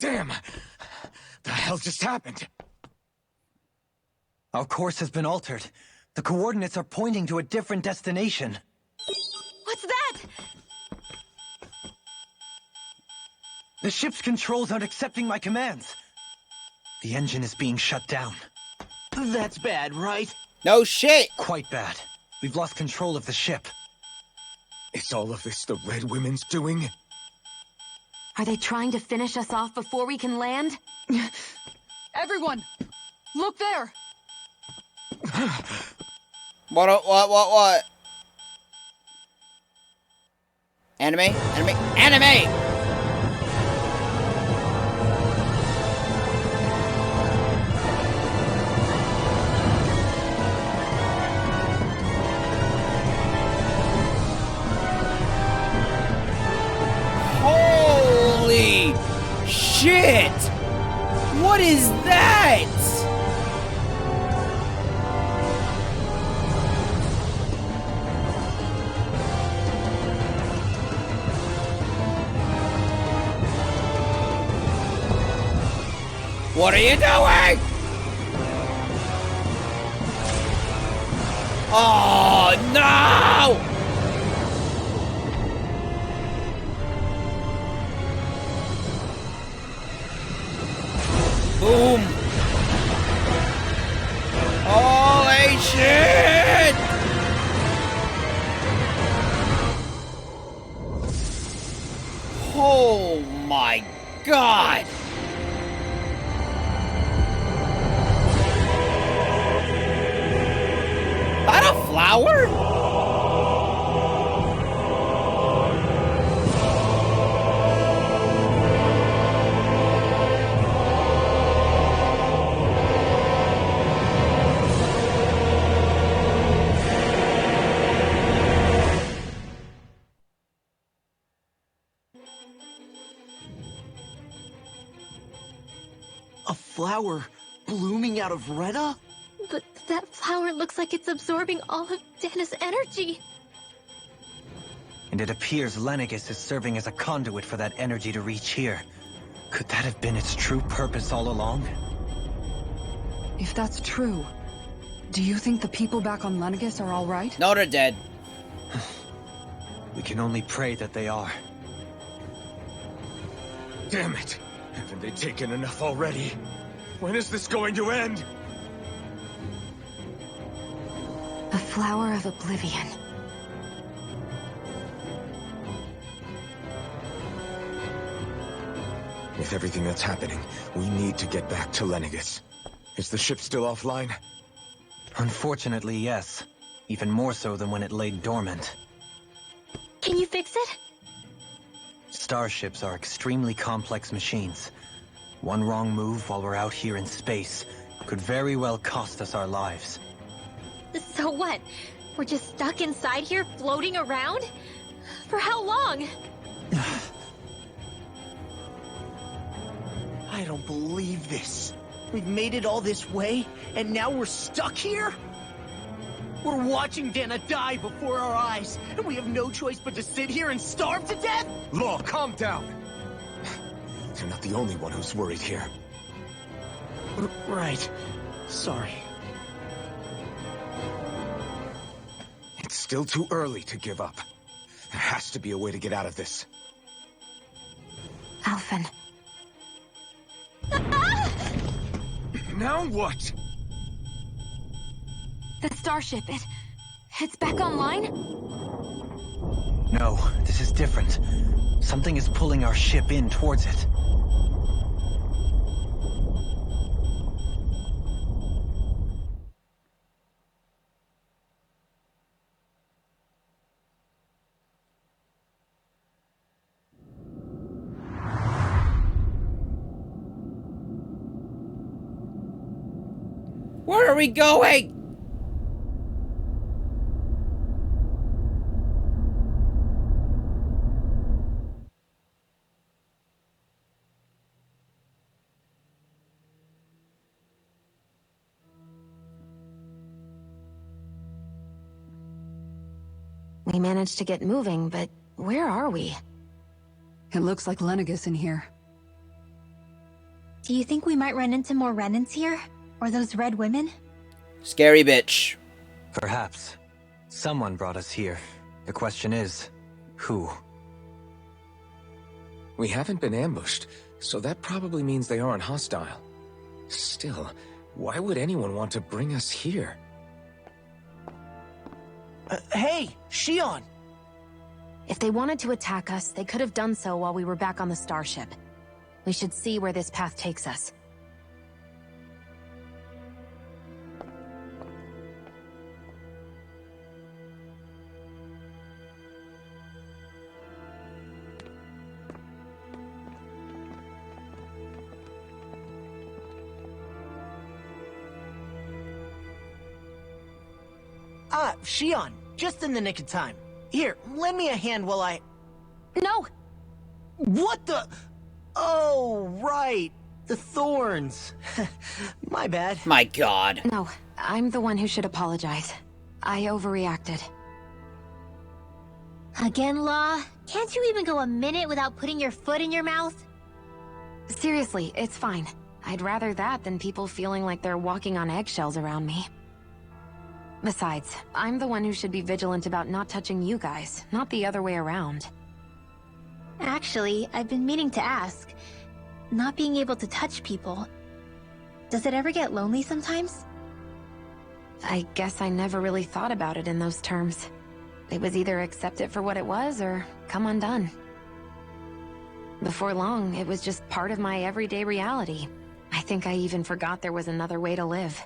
Damn! The hell just happened? Our course has been altered. The coordinates are pointing to a different destination. What's that? The ship's controls aren't accepting my commands. The engine is being shut down. That's bad, right? No shit! Quite bad. We've lost control of the ship. Is all of this the Red Women's doing? Are they trying to finish us off before we can land? Everyone! Look there! What? Anime! Holy shit! What is that? What are you doing? Oh no! Boom! Holy shit! Oh my god! That a flower? A flower blooming out of Retta? But that flower looks like it's absorbing all of Dana's energy. And it appears Lenegis is serving as a conduit for that energy to reach here. Could that have been its true purpose all along? If that's true, do you think the people back on Lenegis are all right? No, they're dead. We can only pray that they are. Damn it! Haven't they taken enough already? When is this going to end? The Flower of Oblivion. With everything that's happening, we need to get back to Lenegis. Is the ship still offline? Unfortunately, yes. Even more so than when it lay dormant. Can you fix it? Starships are extremely complex machines. One wrong move while we're out here in space could very well cost us our lives. So what? We're just stuck inside here, floating around? For how long? I don't believe this. We've made it all this way, and now we're stuck here? We're watching Dana die before our eyes, and we have no choice but to sit here and starve to death? Law, calm down! You're not the only one who's worried here. Right. Sorry. It's still too early to give up. There has to be a way to get out of this. Alphen. Now what? The starship, it's back online? No, this is different. Something is pulling our ship in towards it. Where are we going? We managed to get moving, but where are we? It looks like Lenegis in here. Do you think we might run into more Renans here? Or those red women? Scary bitch. Perhaps. Someone brought us here. The question is, who? We haven't been ambushed, so that probably means they aren't hostile. Still, why would anyone want to bring us here? Hey, Shion! If they wanted to attack us, they could have done so while we were back on the starship. We should see where this path takes us. Shion, just in the nick of time. Here, lend me a hand while I... No! What the... Oh, right. The thorns. My bad. My god. No, I'm the one who should apologize. I overreacted. Again, Law? Can't you even go a minute without putting your foot in your mouth? Seriously, it's fine. I'd rather that than people feeling like they're walking on eggshells around me. Besides, I'm the one who should be vigilant about not touching you guys, not the other way around. Actually, I've been meaning to ask. Not being able to touch people, does it ever get lonely sometimes? I guess I never really thought about it in those terms. It was either accept it for what it was, or come undone. Before long, it was just part of my everyday reality. I think I even forgot there was another way to live.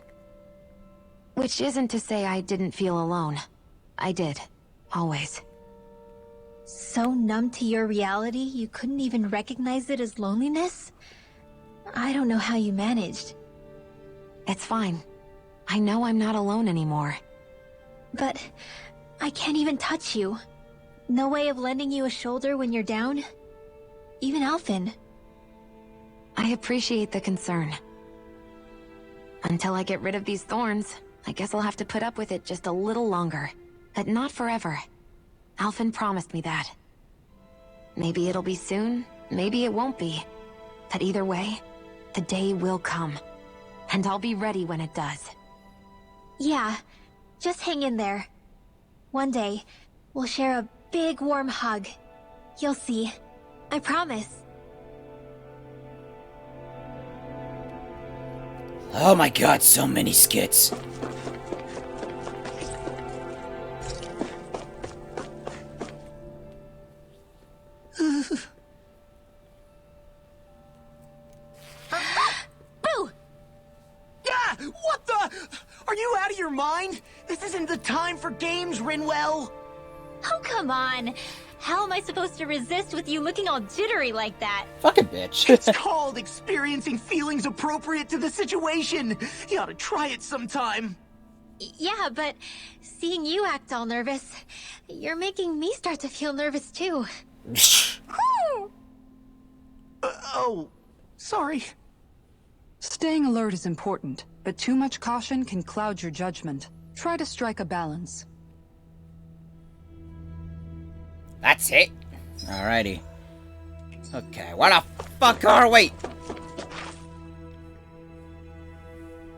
Which isn't to say I didn't feel alone. I did. Always. So numb to your reality, you couldn't even recognize it as loneliness? I don't know how you managed. It's fine. I know I'm not alone anymore. But I can't even touch you. No way of lending you a shoulder when you're down? Even Alphen. I appreciate the concern. Until I get rid of these thorns, I guess I'll have to put up with it just a little longer. But not forever. Alphen promised me that. Maybe it'll be soon, maybe it won't be. But either way, the day will come. And I'll be ready when it does. Yeah, just hang in there. One day, we'll share a big warm hug. You'll see. I promise. Oh my god, so many skits. Boo! Yeah! What the... Are you out of your mind? This isn't the time for games, Rinwell! Oh, come on. How am I supposed to resist with you looking all jittery like that? Fucking bitch. It's called experiencing feelings appropriate to the situation. You ought to try it sometime. Yeah, but seeing you act all nervous, you're making me start to feel nervous too. Oh, sorry. Staying alert is important, but too much caution can cloud your judgment. Try to strike a balance. That's it. Alrighty. Okay, where the fuck are we?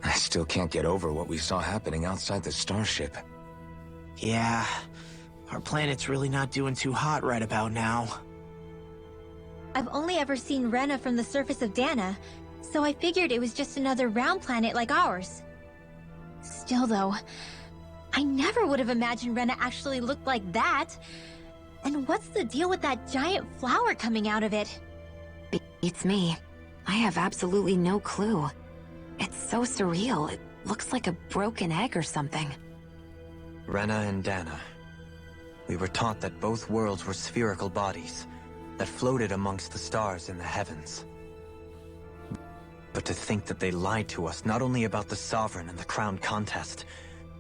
I still can't get over what we saw happening outside the starship. Yeah, our planet's really not doing too hot right about now. I've only ever seen Rena from the surface of Dana, so I figured it was just another round planet like ours. Still though, I never would have imagined Rena actually looked like that. And what's the deal with that giant flower coming out of it? Beats me. I have absolutely no clue. It's so surreal. It looks like a broken egg or something. Rena and Dana. We were taught that both worlds were spherical bodies that floated amongst the stars in the heavens. But to think that they lied to us not only about the Sovereign and the Crown contest,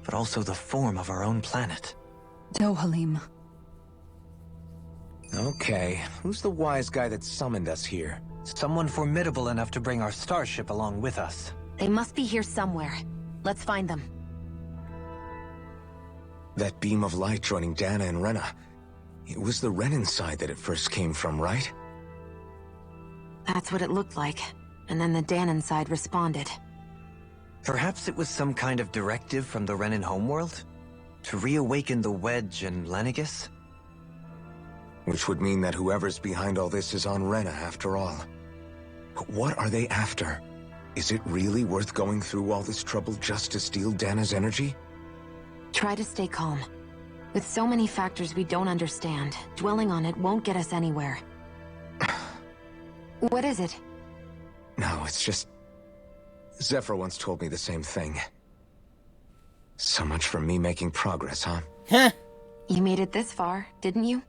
but also the form of our own planet. Dohalim. Okay, who's the wise guy that summoned us here? Someone formidable enough to bring our starship along with us. They must be here somewhere. Let's find them. That beam of light joining Dana and Rena. It was the Renan side that it first came from, right? That's what it looked like. and then the Danon side responded. Perhaps it was some kind of directive from the Renan homeworld? To reawaken the Wedge and Lenegis? Which would mean that whoever's behind all this is on Rena after all. But what are they after? Is it really worth going through all this trouble just to steal Dana's energy? Try to stay calm. With so many factors we don't understand, dwelling on it won't get us anywhere. What is it? No, it's just... Zephyr once told me the same thing. So much for me making progress, huh? Huh? You made it this far, didn't you?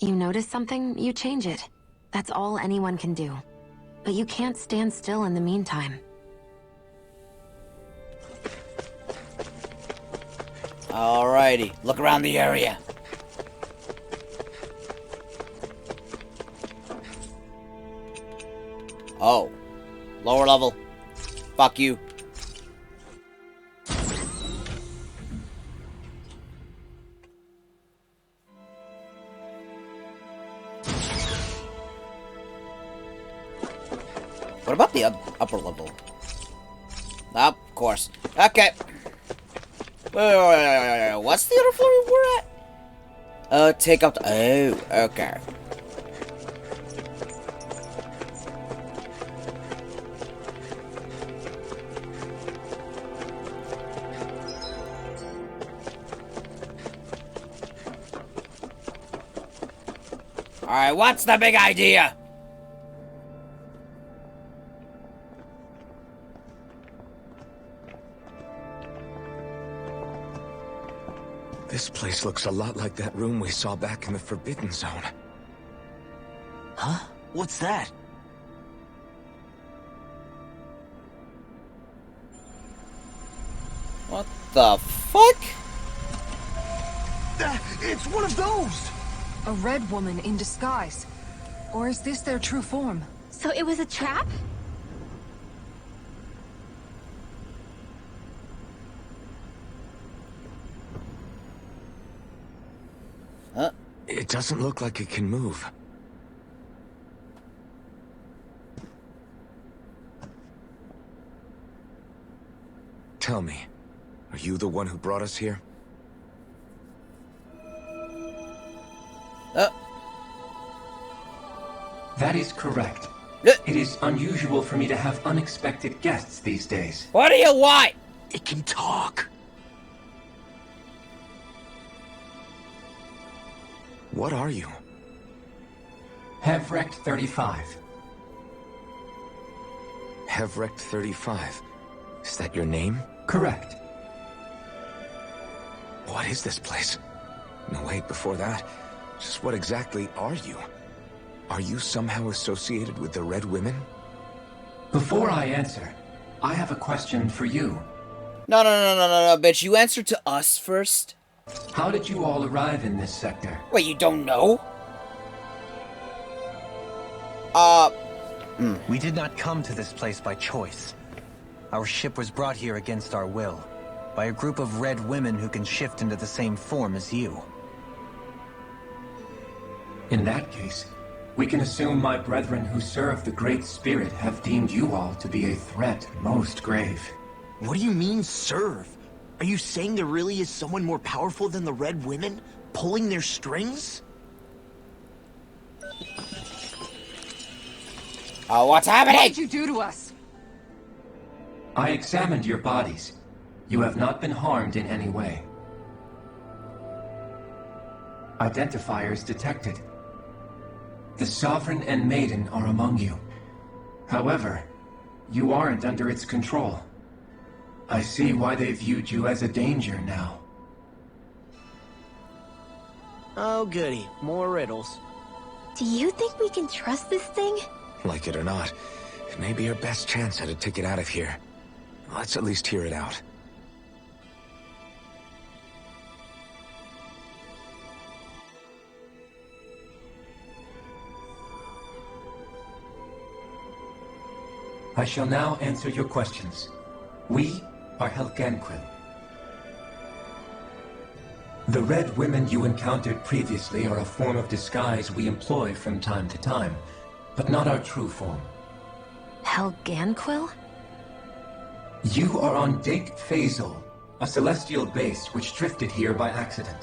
You notice something, you change it. That's all anyone can do. But you can't stand still in the meantime. Alrighty, look around the area. Oh. Lower level. Fuck you. What about the upper level? Of course. Okay. What's the other floor we're at? Take up the... Oh, okay. Alright, what's the big idea? This place looks a lot like that room we saw back in the Forbidden Zone. Huh? What's that? What the fuck? It's one of those! A red woman in disguise. Or is this their true form? So it was a trap? Huh? It doesn't look like it can move. Tell me, are you the one who brought us here? That is correct. It is unusual for me to have unexpected guests these days. What do you want? It can talk. What are you? Hevrecht 35. Hevrecht 35. Is that your name? Correct. What is this place? No, wait, before that, just what exactly are you? Are you somehow associated with the Red Women? Before I answer, I have a question for you. No, bitch. You answer to us first. How did you all arrive in this sector? Wait, you don't know? We did not come to this place by choice. Our ship was brought here against our will, by a group of red women who can shift into the same form as you. In that case, we can assume my brethren who serve the Great Spirit have deemed you all to be a threat most grave. What do you mean, serve? Are you saying there really is someone more powerful than the Red Women, pulling their strings? Oh, what's What happening? did you do to us? I examined your bodies. You have not been harmed in any way. Identifiers detected. The Sovereign and Maiden are among you. However, you aren't under its control. I see why they viewed you as a danger now. Oh, goody. More riddles. Do you think we can trust this thing? Like it or not, it may be our best chance at a ticket out of here. Let's at least hear it out. I shall now answer your questions. We are Helgenquil. The Red Women you encountered previously are a form of disguise we employ from time to time, but not our true form. Helganquil? You are on Dake Phasal, a celestial base which drifted here by accident.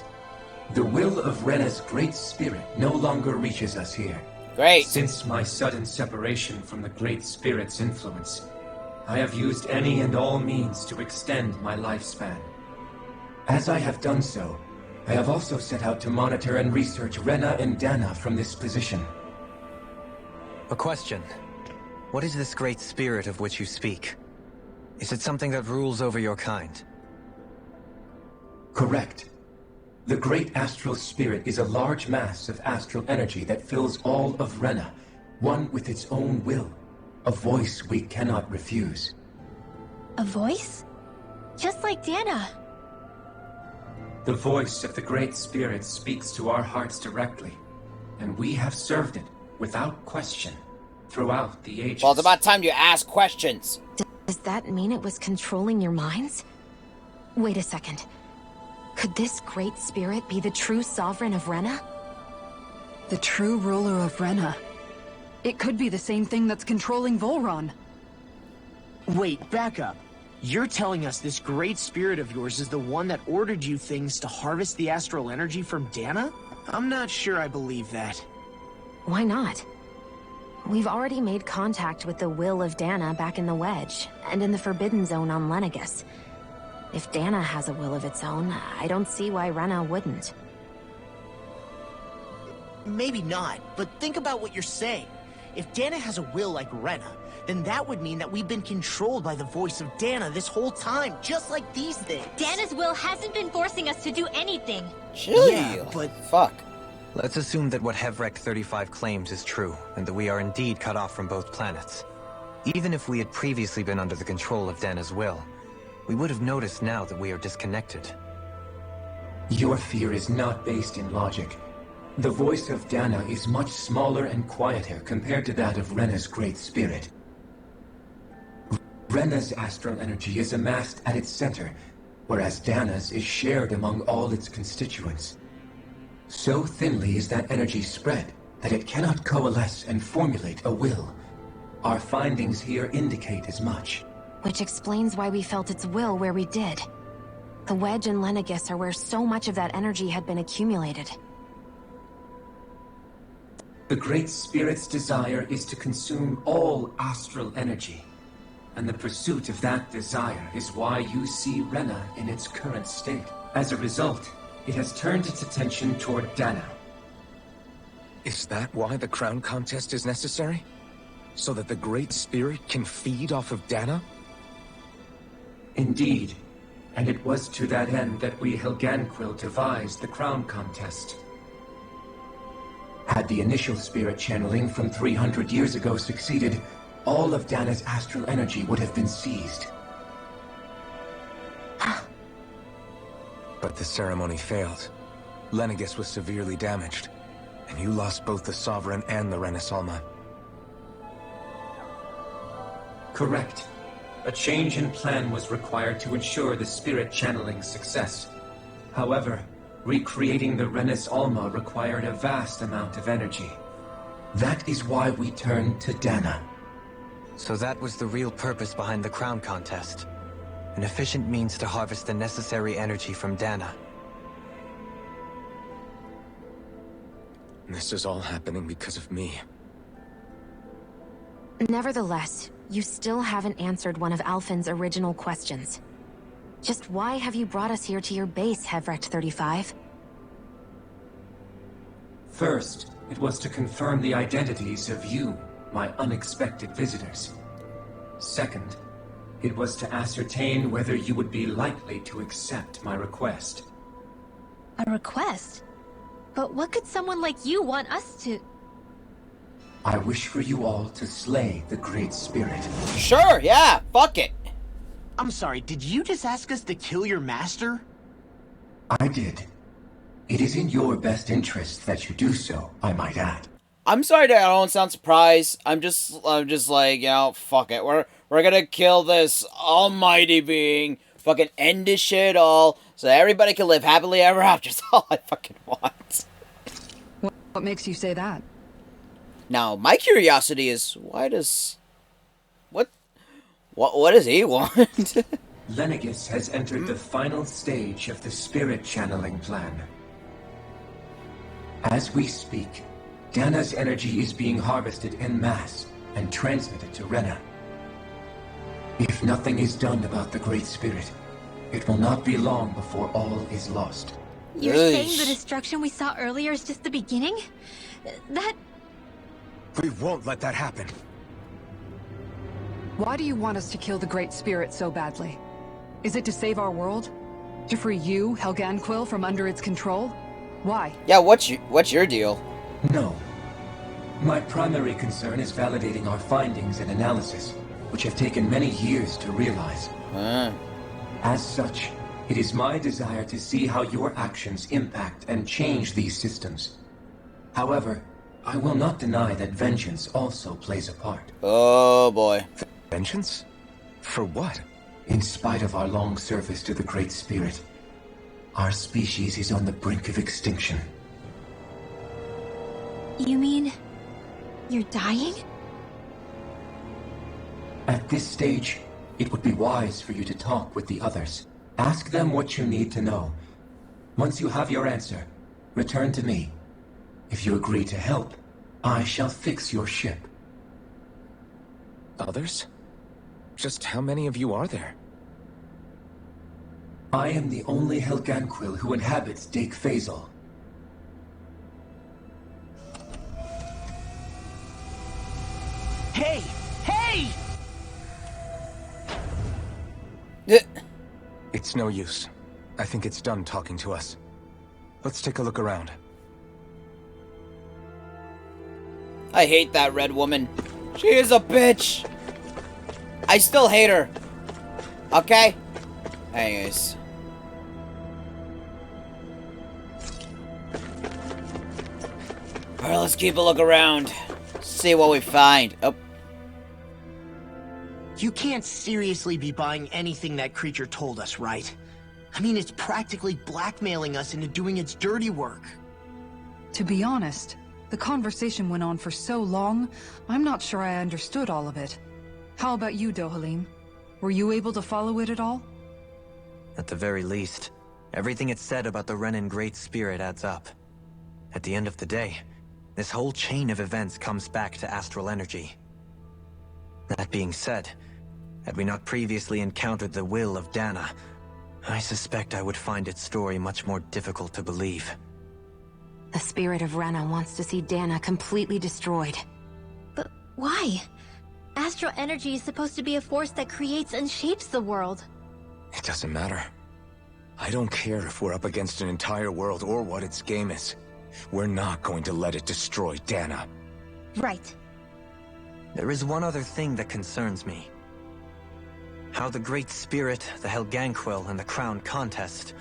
The will of Rena's great spirit no longer reaches us here. Great. Since my sudden separation from the Great Spirit's influence, I have used any and all means to extend my lifespan. As I have done so, I have also set out to monitor and research Rena and Dana from this position. A question. What is this great spirit of which you speak? Is it something that rules over your kind? Correct. The Great Astral Spirit is a large mass of astral energy that fills all of Rena, one with its own will, a voice we cannot refuse. A voice? Just like Dana. The voice of the Great Spirit speaks to our hearts directly, and we have served it without question throughout the ages. Well, it's about time you ask questions. Does that mean it was controlling your minds? Wait a second. Could this great spirit be the true sovereign of Rena? The true ruler of Rena. It could be the same thing that's controlling Volron. Wait, back up. You're telling us this great spirit of yours is the one that ordered you things to harvest the astral energy from Dana? I'm not sure I believe that. Why not? We've already made contact with the will of Dana back in the Wedge, and in the Forbidden Zone on Lenegus. If Dana has a will of its own, I don't see why Rena wouldn't. Maybe not, but think about what you're saying. If Dana has a will like Rena, then that would mean that we've been controlled by the voice of Dana this whole time, just like these things. Dana's will hasn't been forcing us to do anything. Chill. Yeah, but... Fuck. Let's assume that what Hevrek 35 claims is true, and that we are indeed cut off from both planets. Even if we had previously been under the control of Dana's will, we would have noticed now that we are disconnected. Your fear is not based in logic. The voice of Dana is much smaller and quieter compared to that of Rena's great spirit. Rena's astral energy is amassed at its center, whereas Dana's is shared among all its constituents. So thinly is that energy spread that it cannot coalesce and formulate a will. Our findings here indicate as much. Which explains why we felt its will where we did. The Wedge and Lenegus are where so much of that energy had been accumulated. The Great Spirit's desire is to consume all astral energy. And the pursuit of that desire is why you see Rena in its current state. As a result, it has turned its attention toward Dana. Is that why the crown contest is necessary? So that the Great Spirit can feed off of Dana? Indeed. And it was to that end that we Helganquil devised the crown contest. Had the initial spirit channeling from 300 years ago succeeded, all of Dana's astral energy would have been seized. But the ceremony failed. Lenegus was severely damaged, and you lost both the Sovereign and the Renasalma. Correct. A change in plan was required to ensure the spirit channeling's success. However, recreating the Renis Alma required a vast amount of energy. That is why we turned to Dana. So that was the real purpose behind the crown contest. An efficient means to harvest the necessary energy from Dana. This is all happening because of me. Nevertheless, you still haven't answered one of Alphen's original questions. Just why have you brought us here to your base, Hevrek 35? First, it was to confirm the identities of you, my unexpected visitors. Second, it was to ascertain whether you would be likely to accept my request. A request? But what could someone like you want us to... I wish for you all to slay the Great Spirit. Sure, yeah, fuck it. I'm sorry, did you just ask us to kill your master? I did. It is in your best interest that you do so, I might add. I'm sorry that I don't sound surprised. I'm just like, you know, fuck it. We're gonna kill this almighty being. Fucking end this shit all, so everybody can live happily ever after. That's all I fucking want. What makes you say that? Now, my curiosity is, why does What does he want? Lenegis has entered the final stage of the spirit channeling plan. As we speak, Dana's energy is being harvested en masse and transmitted to Rena. If nothing is done about the Great Spirit, it will not be long before all is lost. You're saying the destruction we saw earlier is just the beginning? That... We won't let that happen. Why do you want us to kill the Great Spirit so badly? Is it to save our world? To free you, Helganquil, from under its control? Why? Yeah, what's your deal? No. My primary concern is validating our findings and analysis, which have taken many years to realize. As such, it is my desire to see how your actions impact and change these systems. However, I will not deny that vengeance also plays a part. Oh boy. Vengeance? For what? In spite of our long service to the Great Spirit, our species is on the brink of extinction. You mean... you're dying? At this stage, it would be wise for you to talk with the others. Ask them what you need to know. Once you have your answer, return to me. If you agree to help, I shall fix your ship. Others? Just how many of you are there? I am the only Helganquil who inhabits Dake Phasal. Hey! Hey! It's no use. I think it's done talking to us. Let's take a look around. I hate that red woman. She is a bitch. I still hate her. Okay? Anyways. Alright, let's keep a look around. See what we find. Oh. You can't seriously be buying anything that creature told us, right? I mean, it's practically blackmailing us into doing its dirty work. To be honest, the conversation went on for so long, I'm not sure I understood all of it. How about you, Dohalim? Were you able to follow it at all? At the very least, everything it said about the Renan Great Spirit adds up. At the end of the day, this whole chain of events comes back to astral energy. That being said, had we not previously encountered the will of Dana, I suspect I would find its story much more difficult to believe. The spirit of Rena wants to see Dana completely destroyed. But why? Astral energy is supposed to be a force that creates and shapes the world. It doesn't matter. I don't care if we're up against an entire world or what its game is. We're not going to let it destroy Dana. Right. There is one other thing that concerns me. How the Great Spirit, the Helganquil, and the Crown Contest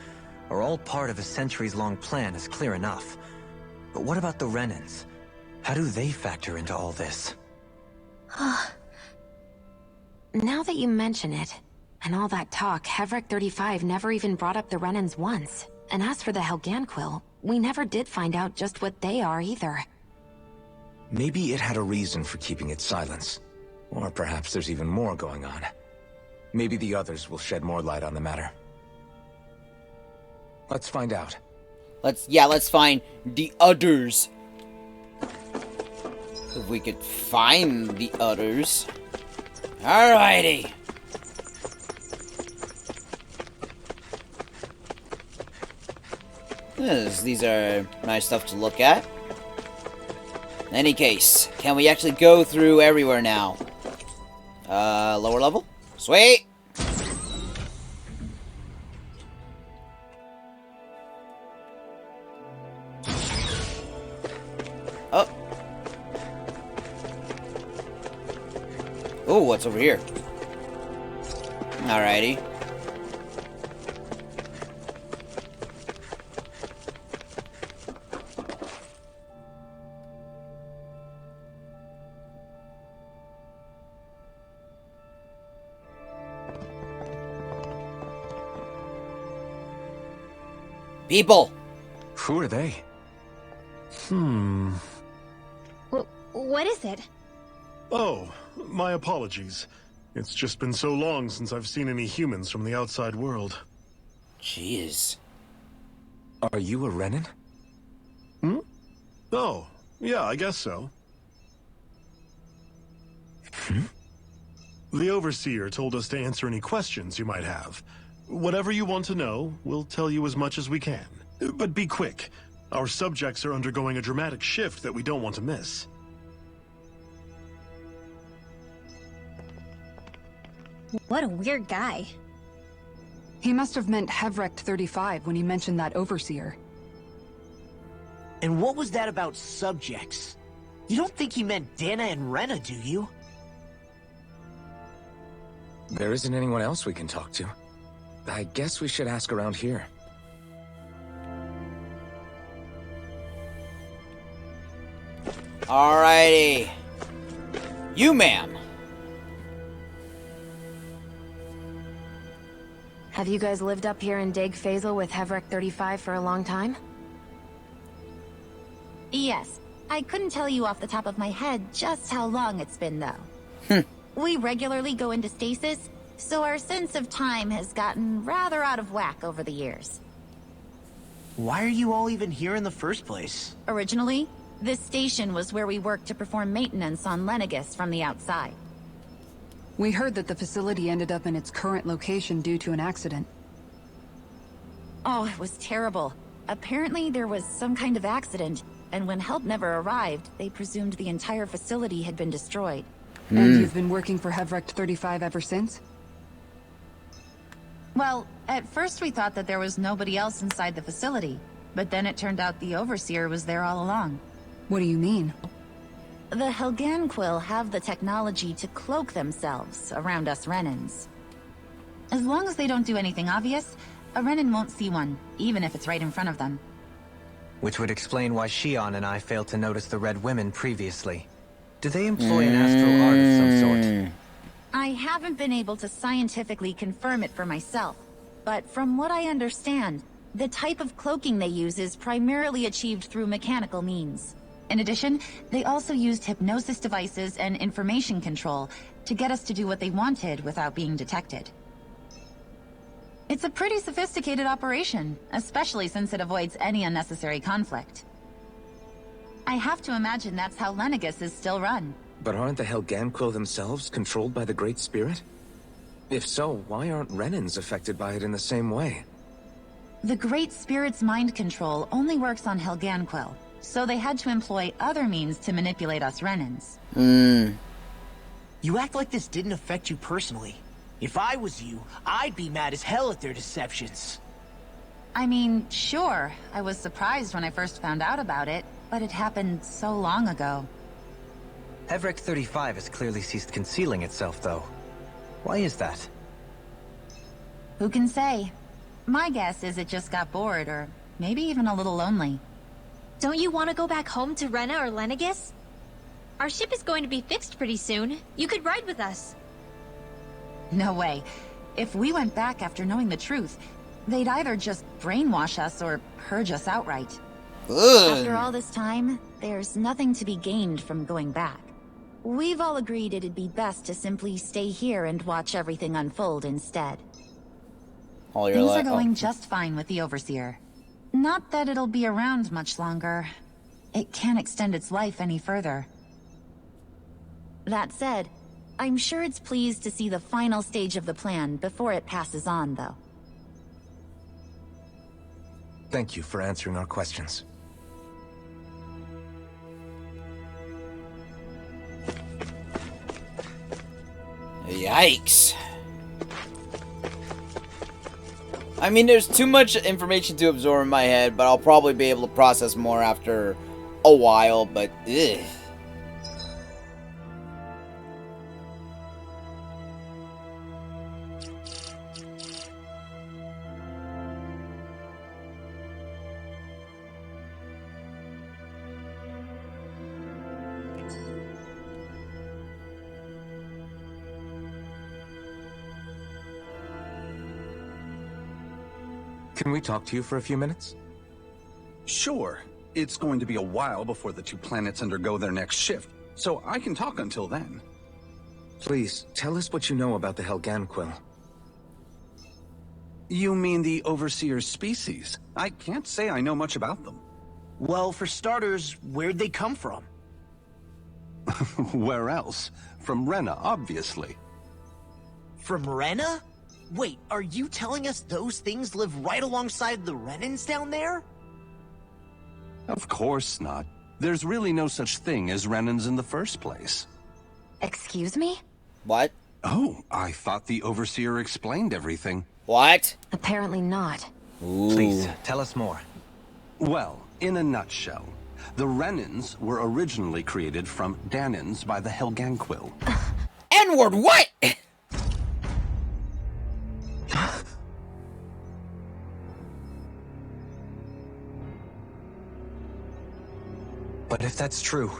are all part of a centuries-long plan is clear enough. But what about the Renans? How do they factor into all this? Now that you mention it, and all that talk, Hevric 35 never even brought up the Renans once. And as for the Helganquil, we never did find out just what they are either. Maybe it had a reason for keeping its silence. Or perhaps there's even more going on. Maybe the others will shed more light on the matter. Let's find out. Let's find the others. If we could find the others. Alrighty. Yes, these are nice stuff to look at. In any case, can we actually go through everywhere now? Lower level? Sweet! Oh. Oh, what's over here? Alrighty. People! Who are they? What is it? Oh, my apologies. It's just been so long since I've seen any humans from the outside world. Jeez. Are you a Renan? Oh, yeah, I guess so. The Overseer told us to answer any questions you might have. Whatever you want to know, we'll tell you as much as we can. But be quick. Our subjects are undergoing a dramatic shift that we don't want to miss. What a weird guy. He must have meant Hevrecht 35 when he mentioned that Overseer. And what was that about subjects? You don't think he meant Dana and Rena, do you? There isn't anyone else we can talk to. I guess we should ask around here. Alrighty. You, ma'am. Have you guys lived up here in Daeg Fazel with Hevrecht 35 for a long time? Yes. I couldn't tell you off the top of my head just how long it's been, though. We regularly go into stasis, so our sense of time has gotten rather out of whack over the years. Why are you all even here in the first place? Originally, this station was where we worked to perform maintenance on Lenegis from the outside. We heard that the facility ended up in its current location due to an accident. Oh, it was terrible. Apparently there was some kind of accident, and when help never arrived, they presumed the entire facility had been destroyed. And you've been working for Hevrecht 35 ever since? Well, at first we thought that there was nobody else inside the facility, but then it turned out the Overseer was there all along. What do you mean? The Helganquil have the technology to cloak themselves around us Renans. As long as they don't do anything obvious, a Renan won't see one, even if it's right in front of them. Which would explain why Shion and I failed to notice the Red Women previously. Do they employ an astral art of some sort? I haven't been able to scientifically confirm it for myself, but from what I understand, the type of cloaking they use is primarily achieved through mechanical means. In addition, they also used hypnosis devices and information control to get us to do what they wanted without being detected. It's a pretty sophisticated operation, especially since it avoids any unnecessary conflict. I have to imagine that's how Lenegis is still run. But aren't the Helganquil themselves controlled by the Great Spirit? If so, why aren't Renans affected by it in the same way? The Great Spirit's mind control only works on Helganquil, so they had to employ other means to manipulate us Renans. You act like this didn't affect you personally. If I was you, I'd be mad as hell at their deceptions. I mean, sure, I was surprised when I first found out about it, but it happened so long ago. Hevrecht 35 has clearly ceased concealing itself, though. Why is that? Who can say? My guess is it just got bored, or maybe even a little lonely. Don't you want to go back home to Rena or Lenegis? Our ship is going to be fixed pretty soon. You could ride with us. No way. If we went back after knowing the truth, they'd either just brainwash us or purge us outright. After all this time, there's nothing to be gained from going back. We've all agreed it'd be best to simply stay here and watch everything unfold instead. Things are going just fine with the Overseer. Not that it'll be around much longer. It can't extend its life any further. That said, I'm sure it's pleased to see the final stage of the plan before it passes on, though. Thank you for answering our questions. Yikes. I mean, there's too much information to absorb in my head, but I'll probably be able to process more after a while, but ugh. Can we talk to you for a few minutes? Sure. It's going to be a while before the two planets undergo their next shift, so I can talk until then. Please, tell us what you know about the Helganquil. You mean the Overseer's species? I can't say I know much about them. Well, for starters, where'd they come from? Where else? From Rena, obviously. From Rena? Wait, are you telling us those things live right alongside the Renans down there? Of course not. There's really no such thing as Renans in the first place. Excuse me? What? Oh, I thought the Overseer explained everything. What? Apparently not. Ooh. Please, tell us more. Well, in a nutshell, the Renans were originally created from Danans by the Helganquil. N-word, what? But if that's true,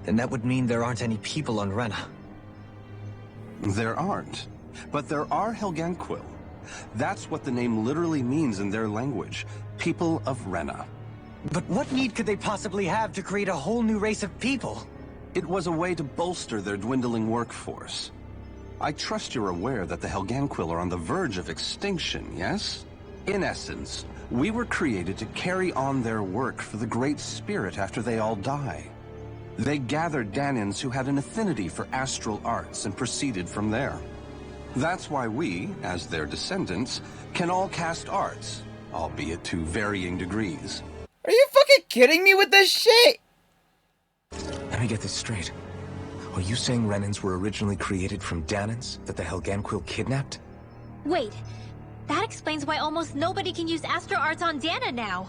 then that would mean there aren't any people on Rena. There aren't, but there are Helganquil. That's what the name literally means in their language, people of Rena. But what need could they possibly have to create a whole new race of people? It was a way to bolster their dwindling workforce. I trust you're aware that the Helganquil are on the verge of extinction, yes? In essence, we were created to carry on their work for the Great Spirit after they all die. They gathered Danans who had an affinity for astral arts and proceeded from there. That's why we, as their descendants, can all cast arts, albeit to varying degrees. Are you fucking kidding me with this shit? Let me get this straight. Are you saying Renans were originally created from Danans that the Helganquil kidnapped? Wait, that explains why almost nobody can use Astro Arts on Dana now.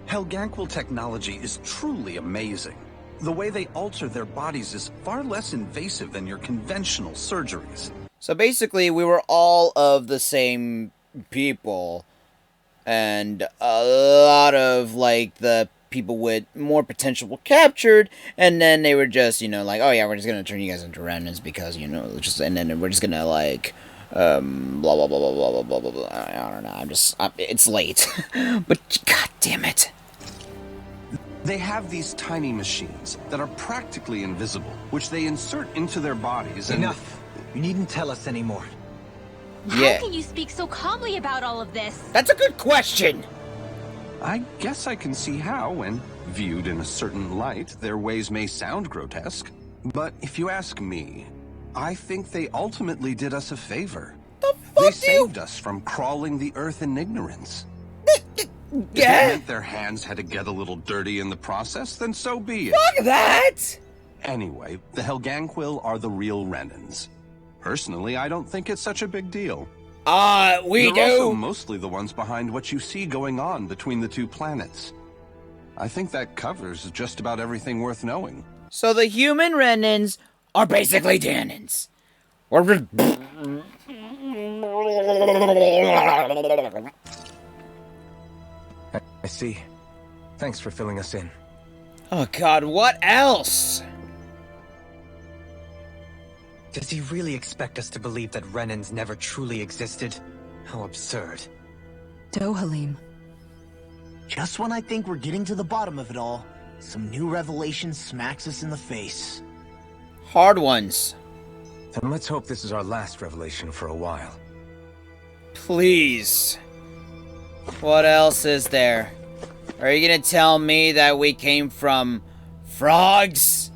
Helganquil technology is truly amazing. The way they alter their bodies is far less invasive than your conventional surgeries. So basically, we were all of the same people. And a lot of, like, the people with more potential were captured. And then they were just, you know, like, oh yeah, we're just gonna turn you guys into Renans because, you know, just, and then we're just gonna, like, blah, blah, blah, blah, blah, blah, blah, blah. I don't know, it's late. But, god damn it. They have these tiny machines that are practically invisible, which they insert into their bodies and... Enough! You needn't tell us anymore. Yeah. How can you speak so calmly about all of this? That's a good question! I guess I can see how, when viewed in a certain light, their ways may sound grotesque. But if you ask me, I think they ultimately did us a favor. They saved us from crawling the earth in ignorance. If it meant their hands had to get a little dirty in the process, then so be it. Fuck that! Anyway, the Helganquil are the real Renans. Personally, I don't think it's such a big deal. We They're do. also mostly the ones behind what you see going on between the two planets. I think that covers just about everything worth knowing. So the human Renans are basically Danans. Or... I see. Thanks for filling us in. Oh god, what else? Does he really expect us to believe that Renans never truly existed? How absurd. Dohalim. Just when I think we're getting to the bottom of it all, some new revelation smacks us in the face. Hard ones. Then let's hope this is our last revelation for a while. Please. What else is there? Are you gonna tell me that we came from frogs?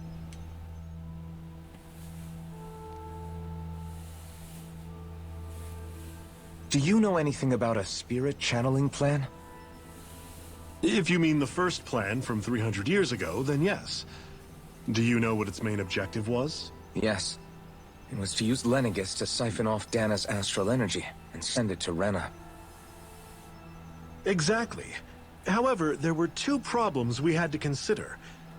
Do you know anything about a spirit channeling plan? If you mean the first plan from 300 years ago, then yes. Do you know what its main objective was? Yes. It was to use Lenegis to siphon off Dana's astral energy and send it to Rena. Exactly. However, there were two problems we had to consider.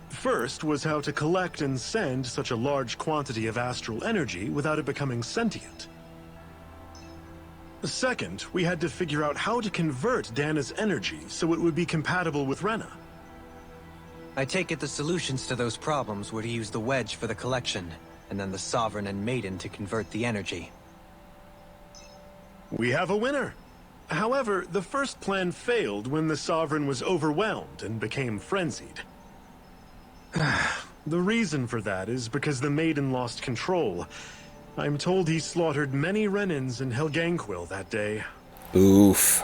First was how to collect and send such a large quantity of astral energy without it becoming sentient. Second, we had to figure out how to convert Dana's energy so it would be compatible with Rena. I take it the solutions to those problems were to use the wedge for the collection, and then the Sovereign and Maiden to convert the energy. We have a winner. However, the first plan failed when the Sovereign was overwhelmed and became frenzied. The reason for that is because the Maiden lost control. I'm told he slaughtered many Renans in Helganquil that day. Oof.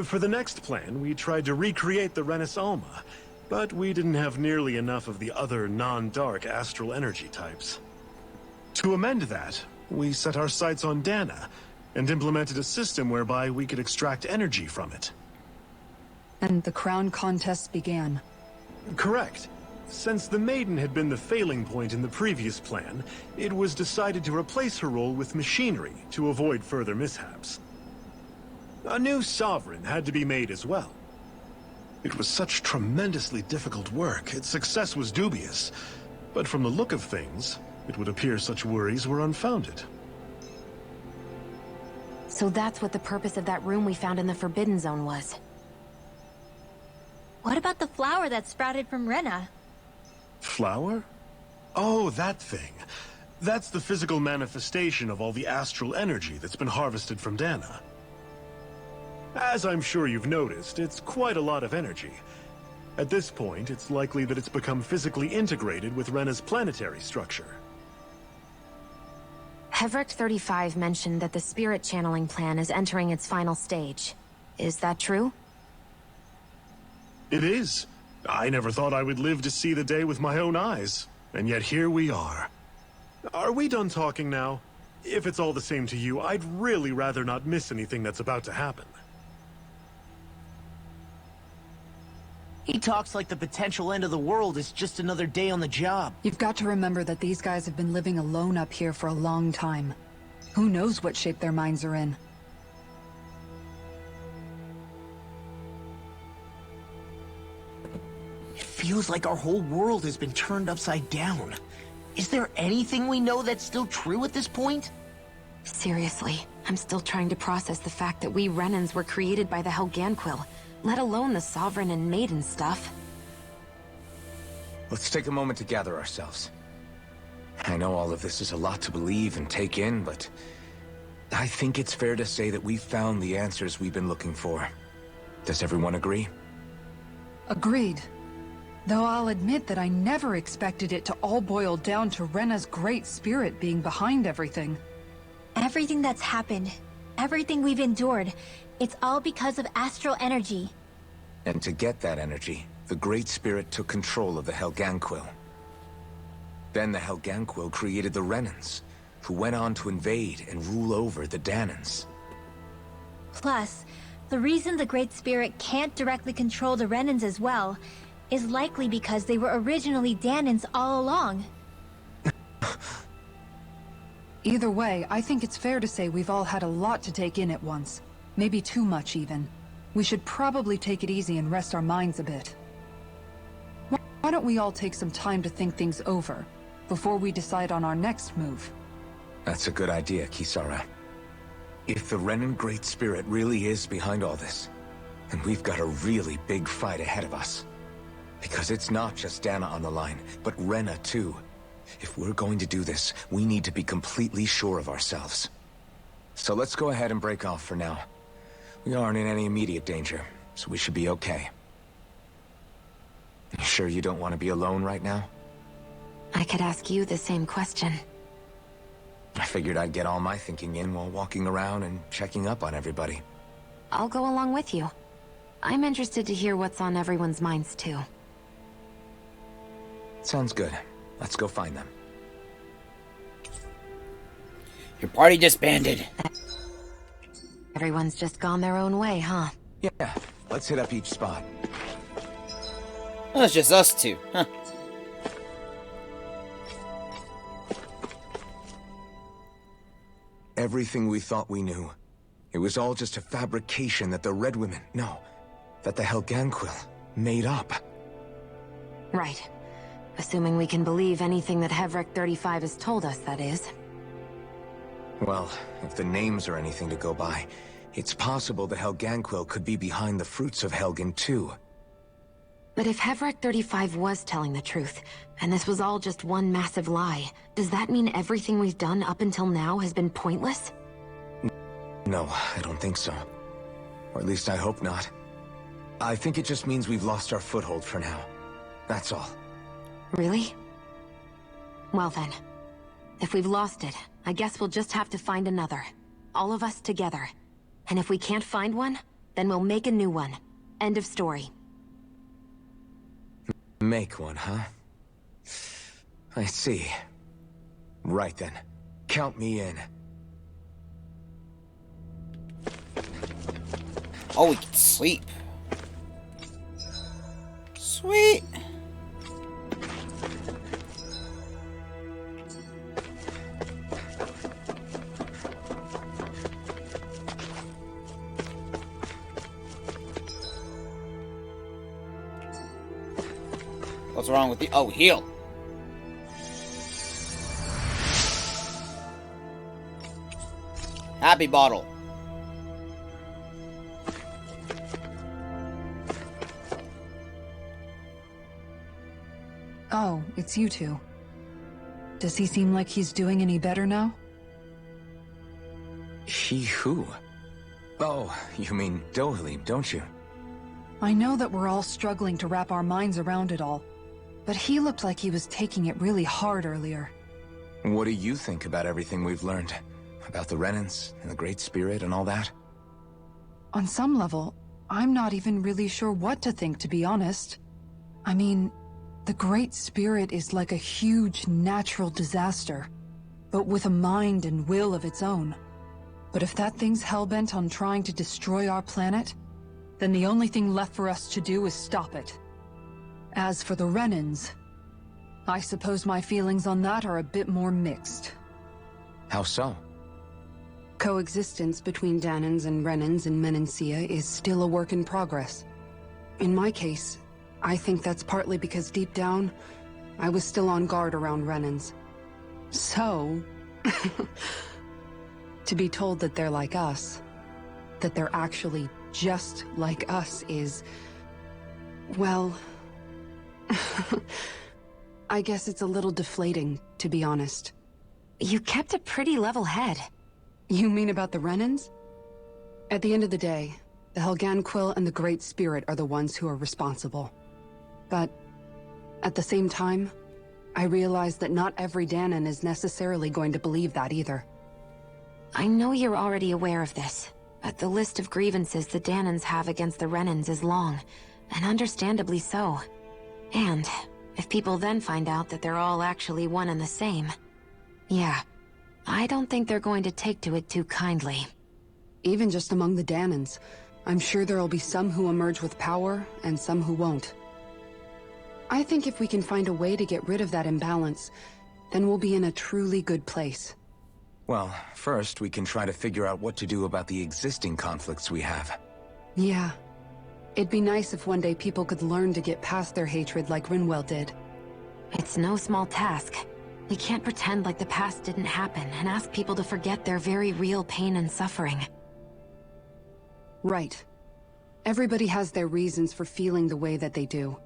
For the next plan, we tried to recreate the Renis Alma, but we didn't have nearly enough of the other non-dark astral energy types. To amend that, we set our sights on Dana, and implemented a system whereby we could extract energy from it. And the crown contest began. Correct. Since the Maiden had been the failing point in the previous plan, it was decided to replace her role with machinery to avoid further mishaps. A new Sovereign had to be made as well. It was such tremendously difficult work, its success was dubious. But from the look of things, it would appear such worries were unfounded. So that's what the purpose of that room we found in the Forbidden Zone was. What about the flower that sprouted from Rena? Flower? Oh, that thing. That's the physical manifestation of all the astral energy that's been harvested from Dana. As I'm sure you've noticed, it's quite a lot of energy. At this point, it's likely that it's become physically integrated with Rena's planetary structure. Heverick 35 mentioned that the spirit channeling plan is entering its final stage. Is that true? It is. I never thought I would live to see the day with my own eyes. And yet here we are. Are we done talking now? If it's all the same to you, I'd really rather not miss anything that's about to happen. He talks like the potential end of the world is just another day on the job. You've got to remember that these guys have been living alone up here for a long time. Who knows what shape their minds are in? It feels like our whole world has been turned upside down. Is there anything we know that's still true at this point? Seriously, I'm still trying to process the fact that we Renans were created by the Helganquil, let alone the Sovereign and Maiden stuff. Let's take a moment to gather ourselves. I know all of this is a lot to believe and take in, but I think it's fair to say that we've found the answers we've been looking for. Does everyone agree? Agreed. Though I'll admit that I never expected it to all boil down to Rena's great spirit being behind everything. Everything that's happened, everything we've endured, it's all because of astral energy. And to get that energy, the Great Spirit took control of the Helganquil. Then the Helganquil created the Renans, who went on to invade and rule over the Danans. Plus, the reason the Great Spirit can't directly control the Renans as well is likely because they were originally Danans all along. Either way, I think it's fair to say we've all had a lot to take in at once. Maybe too much, even. We should probably take it easy and rest our minds a bit. Why don't we all take some time to think things over, before we decide on our next move? That's a good idea, Kisara. If the Renan Great Spirit really is behind all this, then we've got a really big fight ahead of us. Because it's not just Dana on the line, but Rena too. If we're going to do this, we need to be completely sure of ourselves. So let's go ahead and break off for now. We aren't in any immediate danger, so we should be okay. You sure you don't want to be alone right now? I could ask you the same question. I figured I'd get all my thinking in while walking around and checking up on everybody. I'll go along with you. I'm interested to hear what's on everyone's minds too. Sounds good. Let's go find them. Your party disbanded. Everyone's just gone their own way, huh? Yeah, let's hit up each spot. Well, it's just us two, huh? Everything we thought we knew, it was all just a fabrication that the Red Women, no, that the Helganquil made up. Right. Assuming we can believe anything that Heverick 35 has told us, that is. Well, if the names are anything to go by, it's possible the Helganquil could be behind the fruits of Helgen too. But if Heverick 35 was telling the truth, and this was all just one massive lie, does that mean everything we've done up until now has been pointless? No, I don't think so. Or at least I hope not. I think it just means we've lost our foothold for now. That's all. Really? Well then, if we've lost it, I guess we'll just have to find another. All of us together. And if we can't find one, then we'll make a new one. End of story. Make one, huh? I see. Right then. Count me in. Oh, we can sleep. Sweet. What's wrong with the— oh, heal. Happy bottle. Oh, it's you two. Does he seem like he's doing any better now? He who? Oh, you mean Dohalim, don't you? I know that we're all struggling to wrap our minds around it all, but he looked like he was taking it really hard earlier. What do you think about everything we've learned? About the Renans and the Great Spirit and all that? On some level, I'm not even really sure what to think, to be honest. I mean, the Great Spirit is like a huge natural disaster, but with a mind and will of its own. But if that thing's hellbent on trying to destroy our planet, then the only thing left for us to do is stop it. As for the Renans, I suppose my feelings on that are a bit more mixed. How so? Coexistence between Dahnans and Renans in Menancia is still a work in progress. In my case, I think that's partly because deep down, I was still on guard around Renans. So, to be told that they're like us, that they're actually just like us is, well, I guess it's a little deflating, to be honest. You kept a pretty level head. You mean about the Renans? At the end of the day, the Helganquil and the Great Spirit are the ones who are responsible. But at the same time, I realize that not every Dahnan is necessarily going to believe that either. I know you're already aware of this, but the list of grievances the Dahnans have against the Renans is long, and understandably so. And if people then find out that they're all actually one and the same, yeah, I don't think they're going to take to it too kindly. Even just among the Dahnans, I'm sure there'll be some who emerge with power, and some who won't. I think if we can find a way to get rid of that imbalance, then we'll be in a truly good place. Well, first we can try to figure out what to do about the existing conflicts we have. Yeah. It'd be nice if one day people could learn to get past their hatred like Rinwell did. It's no small task. We can't pretend like the past didn't happen and ask people to forget their very real pain and suffering. Right. Everybody has their reasons for feeling the way that they do.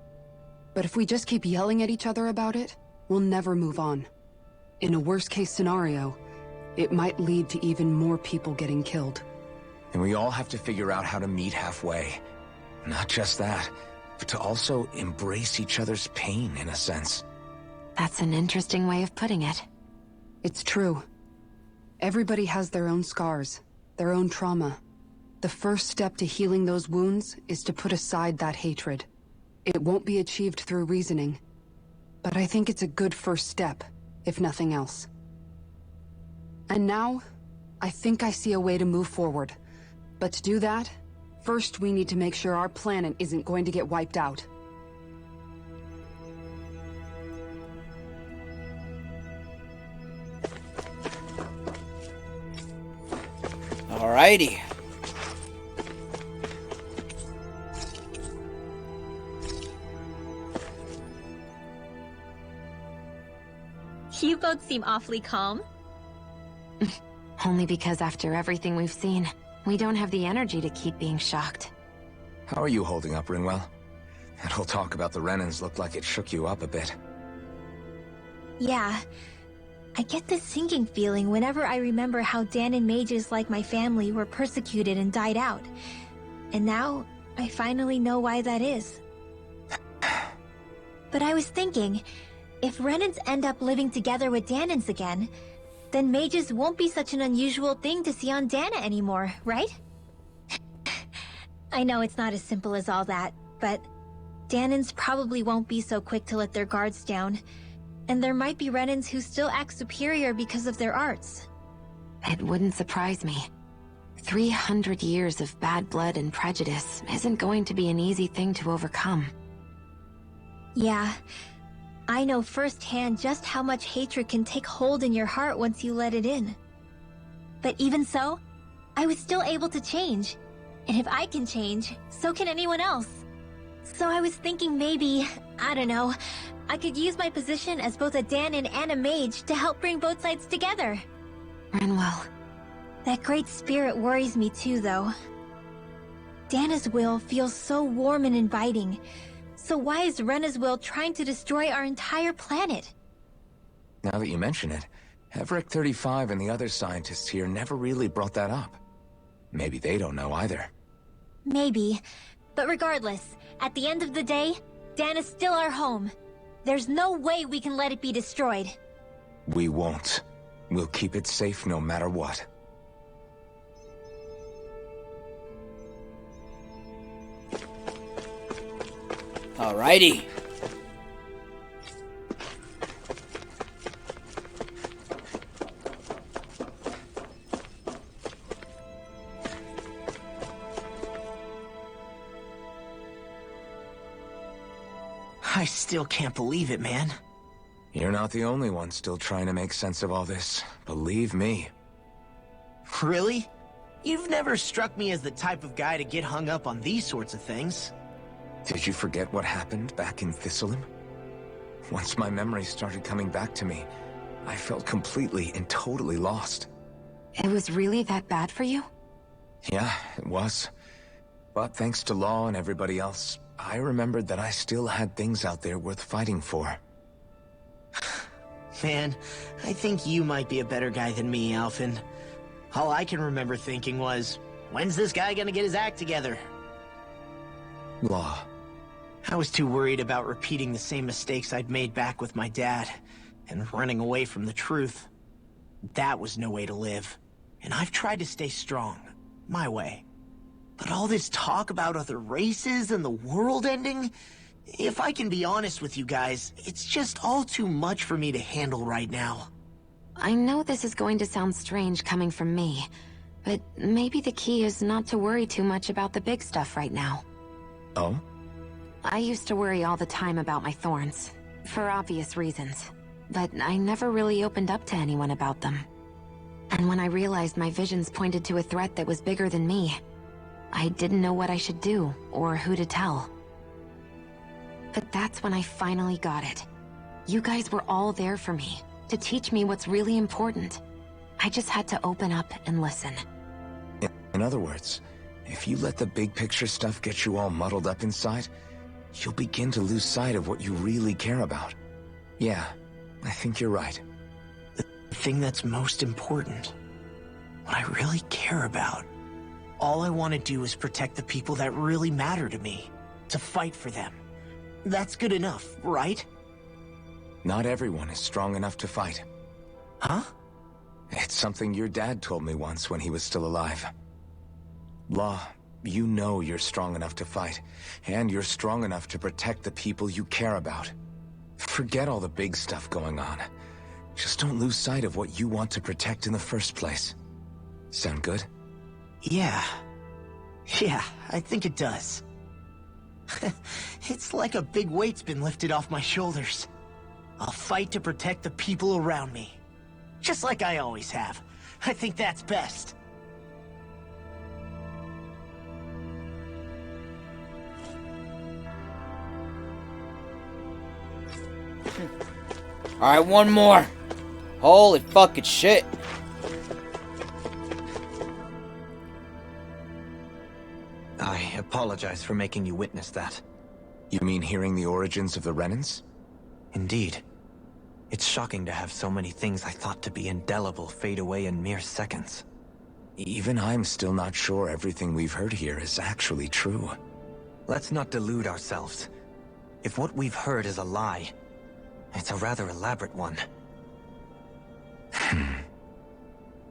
But if we just keep yelling at each other about it, we'll never move on. In a worst-case scenario, it might lead to even more people getting killed. And we all have to figure out how to meet halfway. Not just that, but to also embrace each other's pain, in a sense. That's an interesting way of putting it. It's true. Everybody has their own scars, their own trauma. The first step to healing those wounds is to put aside that hatred. It won't be achieved through reasoning, but I think it's a good first step, if nothing else. And now, I think I see a way to move forward. But to do that, first we need to make sure our planet isn't going to get wiped out. Alrighty. You both seem awfully calm. Only because after everything we've seen, we don't have the energy to keep being shocked. How are you holding up, Rinwell? That whole talk about the Renans looked like it shook you up a bit. Yeah. I get this sinking feeling whenever I remember how Dahnan mages like my family were persecuted and died out. And now, I finally know why that is. But I was thinking, if Renans end up living together with Dahnans again, then mages won't be such an unusual thing to see on Dana anymore, right? I know it's not as simple as all that, but Dahnans probably won't be so quick to let their guards down, and there might be Renans who still act superior because of their arts. It wouldn't surprise me. 300 years of bad blood and prejudice isn't going to be an easy thing to overcome. Yeah, I know firsthand just how much hatred can take hold in your heart once you let it in. But even so, I was still able to change. And if I can change, so can anyone else. So I was thinking maybe, I don't know, I could use my position as both a Dahnan and a mage to help bring both sides together. Rinwell. That great spirit worries me too, though. Dana's will feels so warm and inviting. So why is Rena's will trying to destroy our entire planet? Now that you mention it, Everett 35 and the other scientists here never really brought that up. Maybe they don't know either. Maybe. But regardless, at the end of the day, Dana's still our home. There's no way we can let it be destroyed. We won't. We'll keep it safe no matter what. Alrighty. I still can't believe it, man. You're not the only one still trying to make sense of all this. Believe me. Really? You've never struck me as the type of guy to get hung up on these sorts of things. Did you forget what happened back in Thistleum? Once my memories started coming back to me, I felt completely and totally lost. It was really that bad for you? Yeah, it was. But thanks to Law and everybody else, I remembered that I still had things out there worth fighting for. Man, I think you might be a better guy than me, Alphen. All I can remember thinking was, when's this guy gonna get his act together? Law. I was too worried about repeating the same mistakes I'd made back with my dad, and running away from the truth. That was no way to live, and I've tried to stay strong, my way. But all this talk about other races and the world ending, if I can be honest with you guys, it's just all too much for me to handle right now. I know this is going to sound strange coming from me, but maybe the key is not to worry too much about the big stuff right now. Oh? I used to worry all the time about my thorns, for obvious reasons, but I never really opened up to anyone about them. And when I realized my visions pointed to a threat that was bigger than me, I didn't know what I should do, or who to tell. But that's when I finally got it. You guys were all there for me, to teach me what's really important. I just had to open up and listen. In other words, if you let the big picture stuff get you all muddled up inside, you'll begin to lose sight of what you really care about. Yeah, I think you're right. The thing that's most important, what I really care about. All I want to do is protect the people that really matter to me, to fight for them. That's good enough, right? Not everyone is strong enough to fight. Huh? It's something your dad told me once when he was still alive. Law, you know you're strong enough to fight, and you're strong enough to protect the people you care about. Forget all the big stuff going on. Just don't lose sight of what you want to protect in the first place. Sound good? Yeah, I think it does. It's like a big weight's been lifted off my shoulders. I'll fight to protect the people around me. Just like I always have. I think that's best. Alright, one more. Holy fucking shit. I apologize for making you witness that. You mean hearing the origins of the Renans? Indeed. It's shocking to have so many things I thought to be indelible fade away in mere seconds. Even I'm still not sure everything we've heard here is actually true. Let's not delude ourselves. if what we've heard is a lie, it's a rather elaborate one.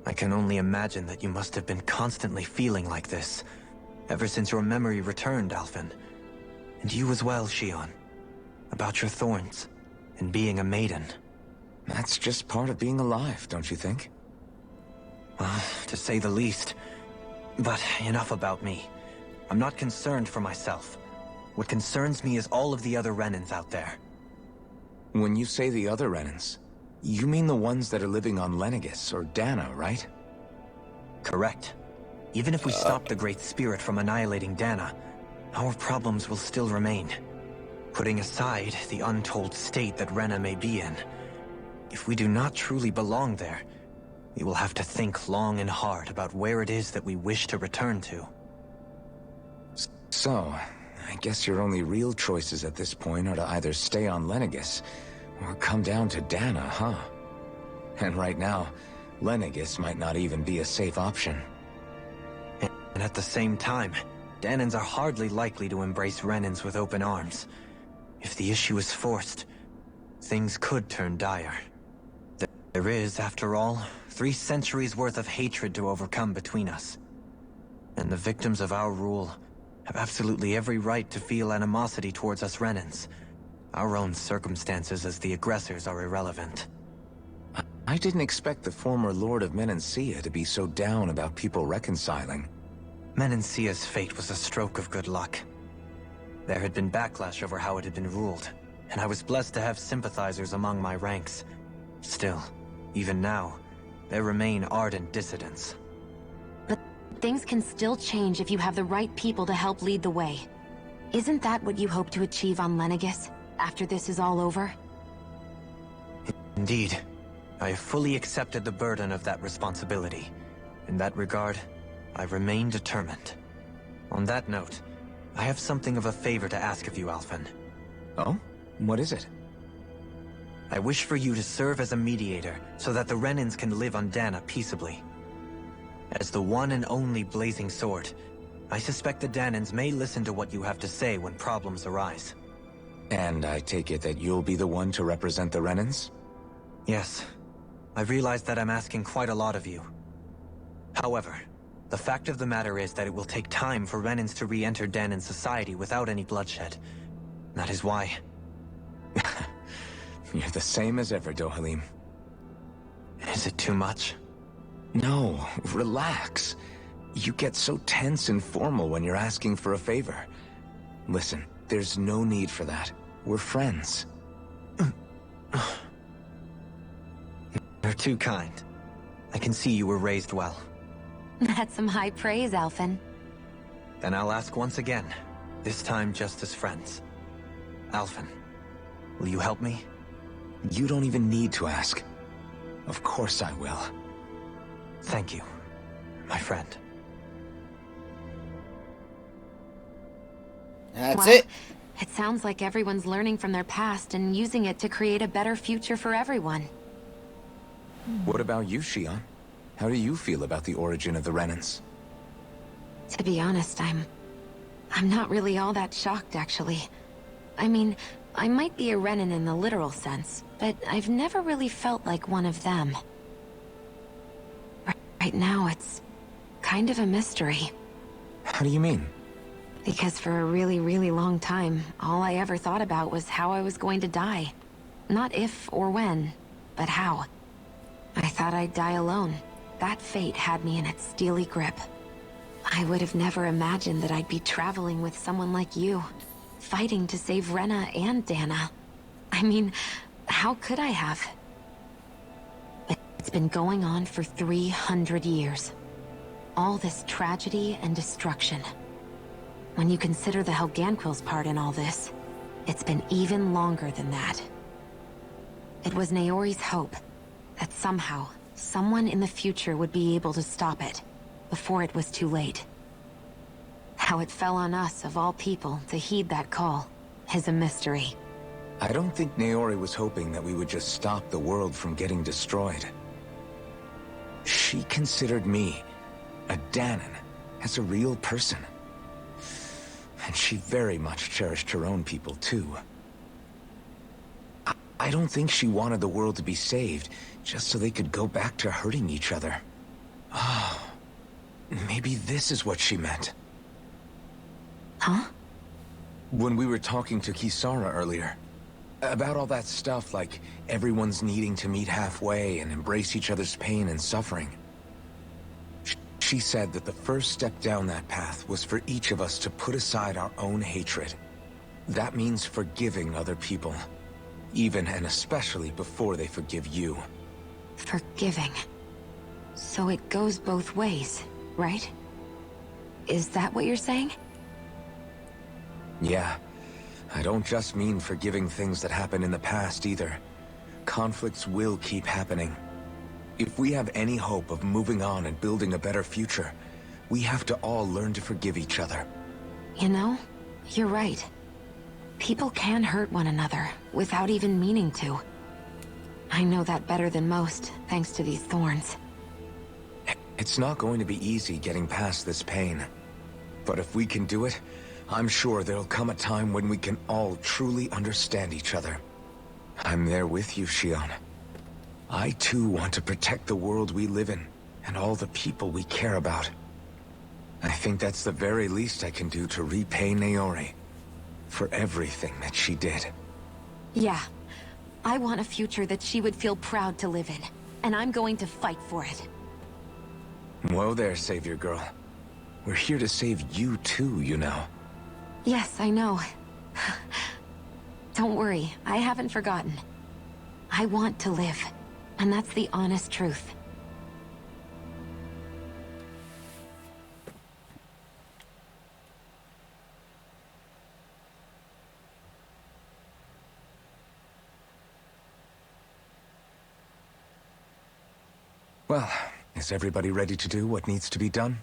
I can only imagine that you must have been constantly feeling like this, ever since your memory returned, Alphen. And you as well, Shion. About your thorns, and being a maiden. That's just part of being alive, don't you think? Well, to say the least. But enough about me. I'm not concerned for myself. What concerns me is all of the other Renans out there. When you say the other Renans, you mean the ones that are living on Lenegis or Dana, right? Correct. Even if we stop the Great Spirit from annihilating Dana, our problems will still remain. Putting aside the untold state that Rena may be in, if we do not truly belong there, we will have to think long and hard about where it is that we wish to return to. So, I guess your only real choices at this point are to either stay on Lenegis, or come down to Dana, huh? And right now, Lenegis might not even be a safe option. And at the same time, Danans are hardly likely to embrace Renans with open arms. If the issue is forced, things could turn dire. There is, after all, 3 centuries worth of hatred to overcome between us. And the victims of our rule have absolutely every right to feel animosity towards us Renans. Our own circumstances as the aggressors are irrelevant. I didn't expect the former Lord of Menancia to be so down about people reconciling. Menancia's fate was a stroke of good luck. There had been backlash over how it had been ruled, and I was blessed to have sympathizers among my ranks. Still, even now, there remain ardent dissidents. But things can still change if you have the right people to help lead the way. Isn't that what you hope to achieve on Lenegis, after this is all over? Indeed. I have fully accepted the burden of that responsibility. In that regard, I remain determined. On that note, I have something of a favor to ask of you, Alphen. Oh? What is it? I wish for you to serve as a mediator so that the Renans can live on Dana peaceably. As the one and only Blazing Sword, I suspect the Danans may listen to what you have to say when problems arise. And I take it that you'll be the one to represent the Renans? Yes. I realize that I'm asking quite a lot of you. However, the fact of the matter is that it will take time for Renans to re-enter Danan society without any bloodshed. That is why. You're the same as ever, Dohalim. Is it too much? No, relax. You get so tense and formal when you're asking for a favor. Listen, there's no need for that. We're friends. You're too kind. I can see you were raised well. That's some high praise, Alphen. Then I'll ask once again, this time just as friends. Alphen, will you help me? You don't even need to ask. Of course I will. Thank you, my friend. That's Well, it. It sounds like everyone's learning from their past and using it to create a better future for everyone. What about you, Shion? How do you feel about the origin of the Renans? To be honest, I'm not really all that shocked, actually. I mean, I might be a Renan in the literal sense, but I've never really felt like one of them. Right now, it's kind of a mystery. How do you mean? Because for a really, really long time, all I ever thought about was how I was going to die. Not if or when, but how. I thought I'd die alone. That fate had me in its steely grip. I would have never imagined that I'd be traveling with someone like you, fighting to save Rena and Dana. I mean, how could I have? It's been going on for 300 years. All this tragedy and destruction. When you consider the Helganquil's part in all this, it's been even longer than that. It was Naori's hope that somehow, someone in the future would be able to stop it, before it was too late. How it fell on us, of all people, to heed that call, is a mystery. I don't think Naori was hoping that we would just stop the world from getting destroyed. She considered me, a Danan, as a real person. And she very much cherished her own people, too. I don't think she wanted the world to be saved, just so they could go back to hurting each other. Ah, maybe this is what she meant. Huh? When we were talking to Kisara earlier, about all that stuff like everyone's needing to meet halfway and embrace each other's pain and suffering. She said that the first step down that path was for each of us to put aside our own hatred. That means forgiving other people, even and especially before they forgive you. Forgiving. So it goes both ways, right? Is that what you're saying? Yeah. I don't just mean forgiving things that happened in the past either. Conflicts will keep happening. If we have any hope of moving on and building a better future, we have to all learn to forgive each other. You know, you're right. People can hurt one another without even meaning to. I know that better than most, thanks to these thorns. It's not going to be easy getting past this pain. But if we can do it, I'm sure there'll come a time when we can all truly understand each other. I'm there with you, Shion. I too want to protect the world we live in, and all the people we care about. I think that's the very least I can do to repay Naori for everything that she did. Yeah. I want a future that she would feel proud to live in, and I'm going to fight for it. Whoa there, Savior Girl. We're here to save you too, you know. Yes, I know. Don't worry, I haven't forgotten. I want to live, and that's the honest truth. Well, is everybody ready to do what needs to be done?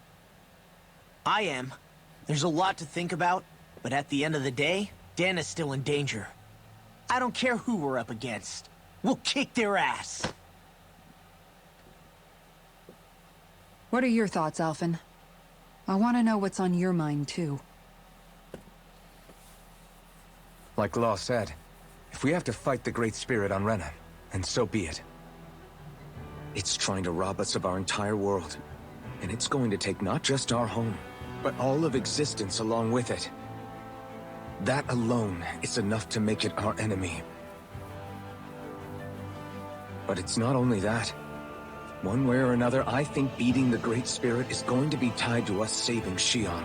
I am. There's a lot to think about, but at the end of the day, Dana's still in danger. I don't care who we're up against. We'll kick their ass. What are your thoughts, Alphen? I want to know what's on your mind, too. Like Law said, if we have to fight the Great Spirit on Rena, then so be it. It's trying to rob us of our entire world, and it's going to take not just our home, but all of existence along with it. That alone is enough to make it our enemy. But it's not only that. One way or another, I think beating the Great Spirit is going to be tied to us saving Shion.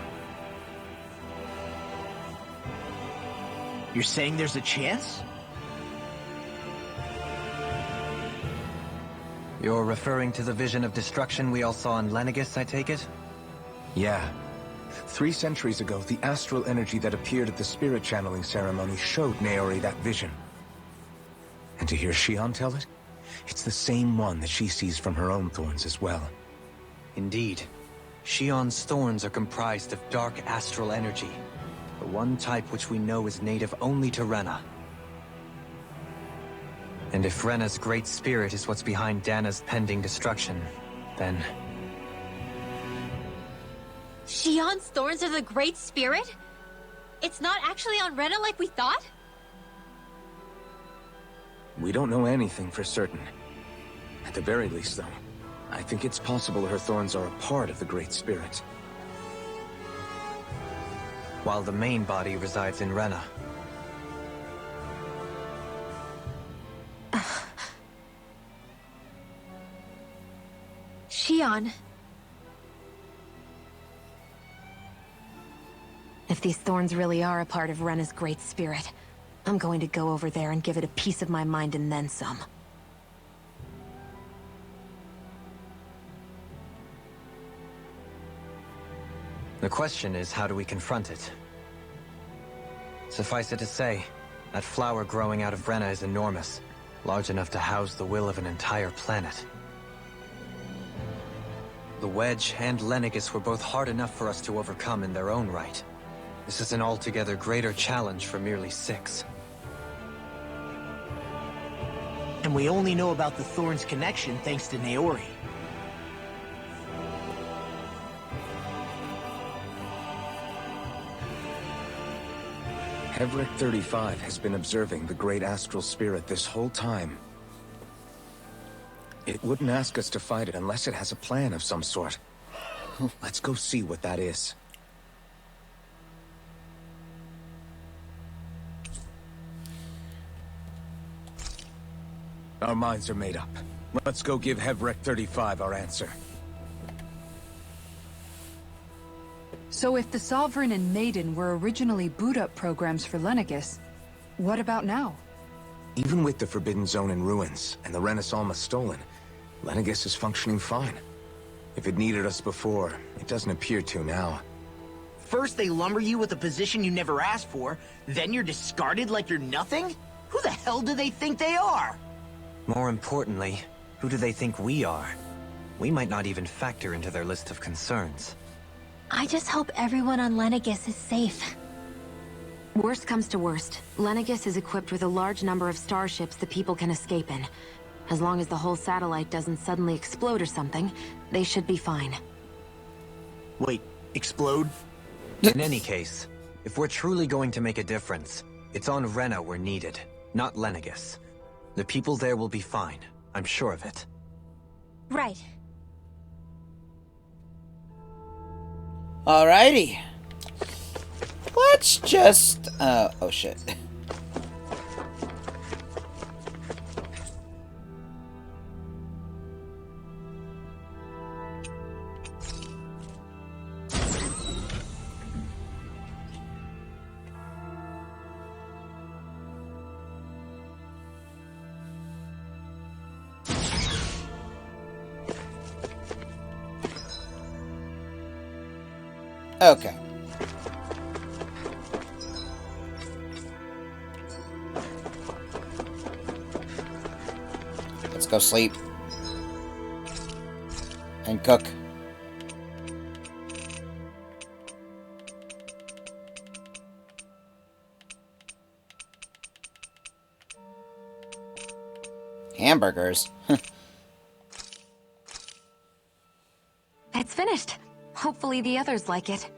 You're saying there's a chance? You're referring to the vision of destruction we all saw in Lenegis, I take it? Yeah. 3 centuries ago, the astral energy that appeared at the spirit channeling ceremony showed Naori that vision. And to hear Shion tell it, it's the same one that she sees from her own thorns as well. Indeed. Shion's thorns are comprised of dark astral energy, the one type which we know is native only to Rena. And if Rena's great spirit is what's behind Dana's pending destruction, then... Shion's thorns are the Great Spirit? It's not actually on Rena like we thought? We don't know anything for certain. At the very least, though, I think it's possible her thorns are a part of the Great Spirit. While the main body resides in Rena. Shion. If these thorns really are a part of Rena's great spirit, I'm going to go over there and give it a piece of my mind and then some. The question is, how do we confront it? Suffice it to say, that flower growing out of Rena is enormous, large enough to house the will of an entire planet. The Wedge and Lenegis were both hard enough for us to overcome in their own right. This is an altogether greater challenge for merely 6. And we only know about the Thorns connection thanks to Naori. Hevric 35 has been observing the great astral spirit this whole time. It wouldn't ask us to fight it unless it has a plan of some sort. Let's go see what that is. Our minds are made up. Let's go give Hevric 35 our answer. So if the Sovereign and Maiden were originally boot-up programs for Lenegis, what about now? Even with the Forbidden Zone in ruins and the Renis Alma stolen, Lenegis is functioning fine. If it needed us before, it doesn't appear to now. First they lumber you with a position you never asked for, then you're discarded like you're nothing? Who the hell do they think they are? More importantly, who do they think we are? We might not even factor into their list of concerns. I just hope everyone on Lenegis is safe. Worst comes to worst, Lenegis is equipped with a large number of starships the people can escape in. As long as the whole satellite doesn't suddenly explode or something, they should be fine. Wait, explode? In any case, if we're truly going to make a difference, it's on Rena we're needed, not Lenegis. The people there will be fine, I'm sure of it. Right. Alrighty. Let's just... oh shit. Okay. Let's go sleep. And cook. Hamburgers. It's finished. Hopefully the others like it.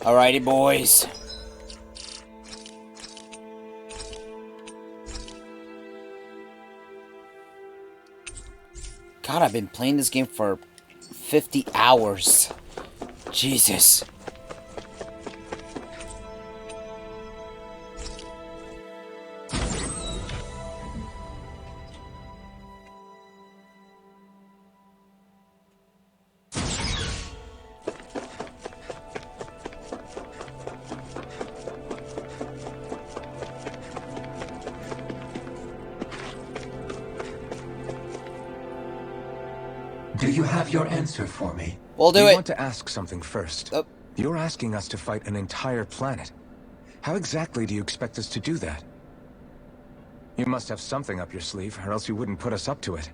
Alrighty, boys. God, I've been playing this game for 50 hours. Jesus. Do you have your answer for me? We'll do I it. want to ask something first. Oh. You're asking us to fight an entire planet. How exactly do you expect us to do that? You must have something up your sleeve, or else you wouldn't put us up to it.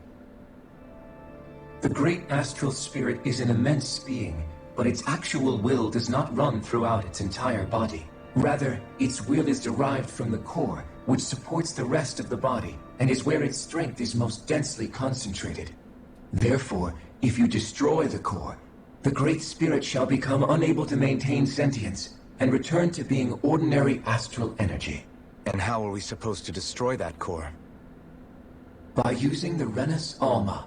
The great astral spirit is an immense being, but its actual will does not run throughout its entire body. Rather, its will is derived from the core, which supports the rest of the body, and is where its strength is most densely concentrated. Therefore, if you destroy the core, the Great Spirit shall become unable to maintain sentience, and return to being ordinary astral energy. And how are we supposed to destroy that core? By using the Renis Alma.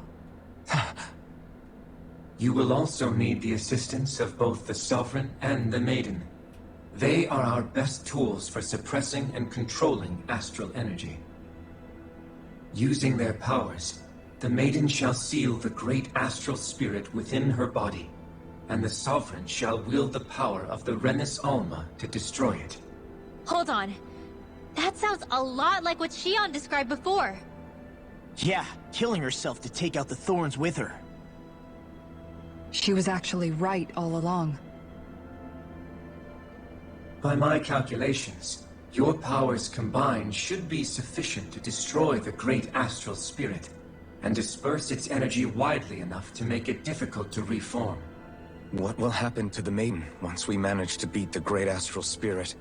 You will also need the assistance of both the Sovereign and the Maiden. They are our best tools for suppressing and controlling astral energy. Using their powers, the Maiden shall seal the great astral spirit within her body, and the Sovereign shall wield the power of the Renis Alma to destroy it. Hold on. That sounds a lot like what Shion described before. Yeah, killing herself to take out the thorns with her. She was actually right all along. By my calculations, your powers combined should be sufficient to destroy the great astral spirit, and disperse its energy widely enough to make it difficult to reform. What will happen to the Maiden once we manage to beat the great astral spirit?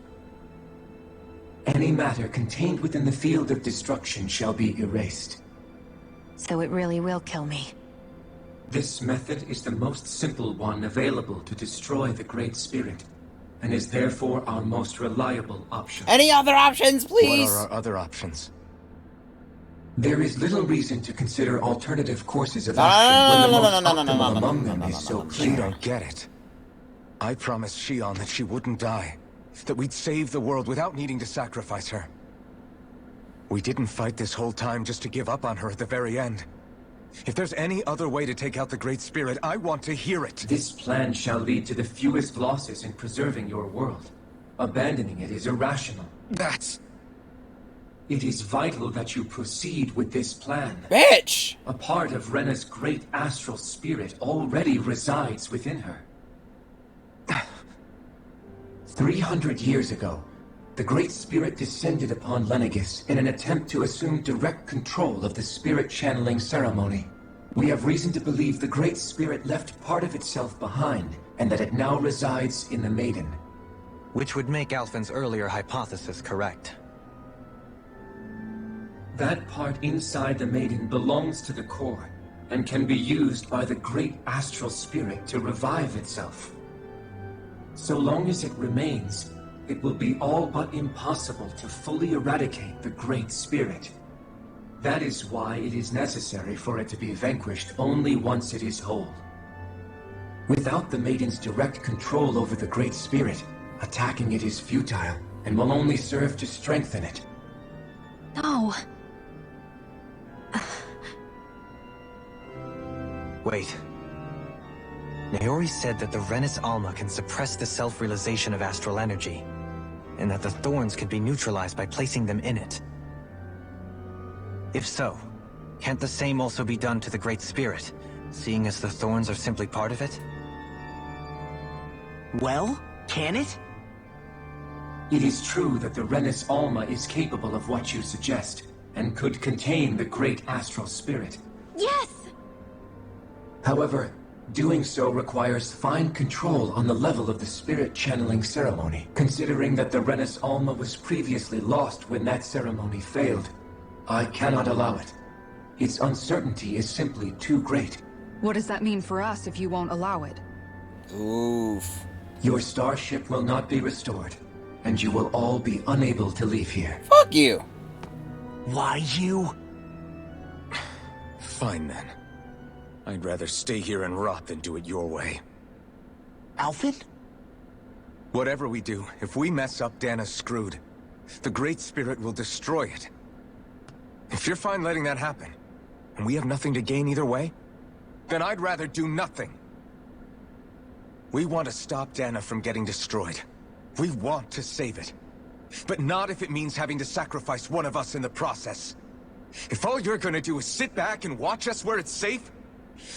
Any matter contained within the field of destruction shall be erased. So it really will kill me. This method is the most simple one available to destroy the Great Spirit, and is therefore our most reliable option. Any other options, please? What are our other options? There is little reason to consider alternative courses of action when the most optimal among them is so You clear. don't get it. I promised Shion that she wouldn't die. That we'd save the world without needing to sacrifice her. We didn't fight this whole time just to give up on her at the very end. If there's any other way to take out the Great Spirit, I want to hear it. This plan shall lead to the fewest losses in preserving your world. Abandoning it is irrational. That's... It is vital that you proceed with this plan. Bitch! A part of Rena's great astral spirit already resides within her. 300 years ago, the Great Spirit descended upon Lenegis in an attempt to assume direct control of the spirit channeling ceremony. We have reason to believe the Great Spirit left part of itself behind, and that it now resides in the Maiden. Which would make Alphen's earlier hypothesis correct. That part inside the Maiden belongs to the core, and can be used by the great astral spirit to revive itself. So long as it remains, it will be all but impossible to fully eradicate the Great Spirit. That is why it is necessary for it to be vanquished only once it is whole. Without the Maiden's direct control over the Great Spirit, attacking it is futile, and will only serve to strengthen it. No. Wait. Naori said that the Renis Alma can suppress the self-realization of astral energy, and that the thorns could be neutralized by placing them in it. If so, can't the same also be done to the Great Spirit, seeing as the thorns are simply part of it? Well, can it? It is true that the Renis Alma is capable of what you suggest, and could contain the great astral spirit. Yes! However, doing so requires fine control on the level of the spirit channeling ceremony, considering that the Renis Alma was previously lost when that ceremony failed. I cannot allow it. Its uncertainty is simply too great. What does that mean for us if you won't allow it? Oof. Your starship will not be restored, and you will all be unable to leave here. Fuck you. Why you? Fine then. I'd rather stay here and rot than do it your way. Alphen? Whatever we do, if we mess up, Dana's screwed. The Great Spirit will destroy it. If you're fine letting that happen, and we have nothing to gain either way, then I'd rather do nothing. We want to stop Dana from getting destroyed. We want to save it. But not if it means having to sacrifice one of us in the process. If all you're gonna do is sit back and watch us where it's safe,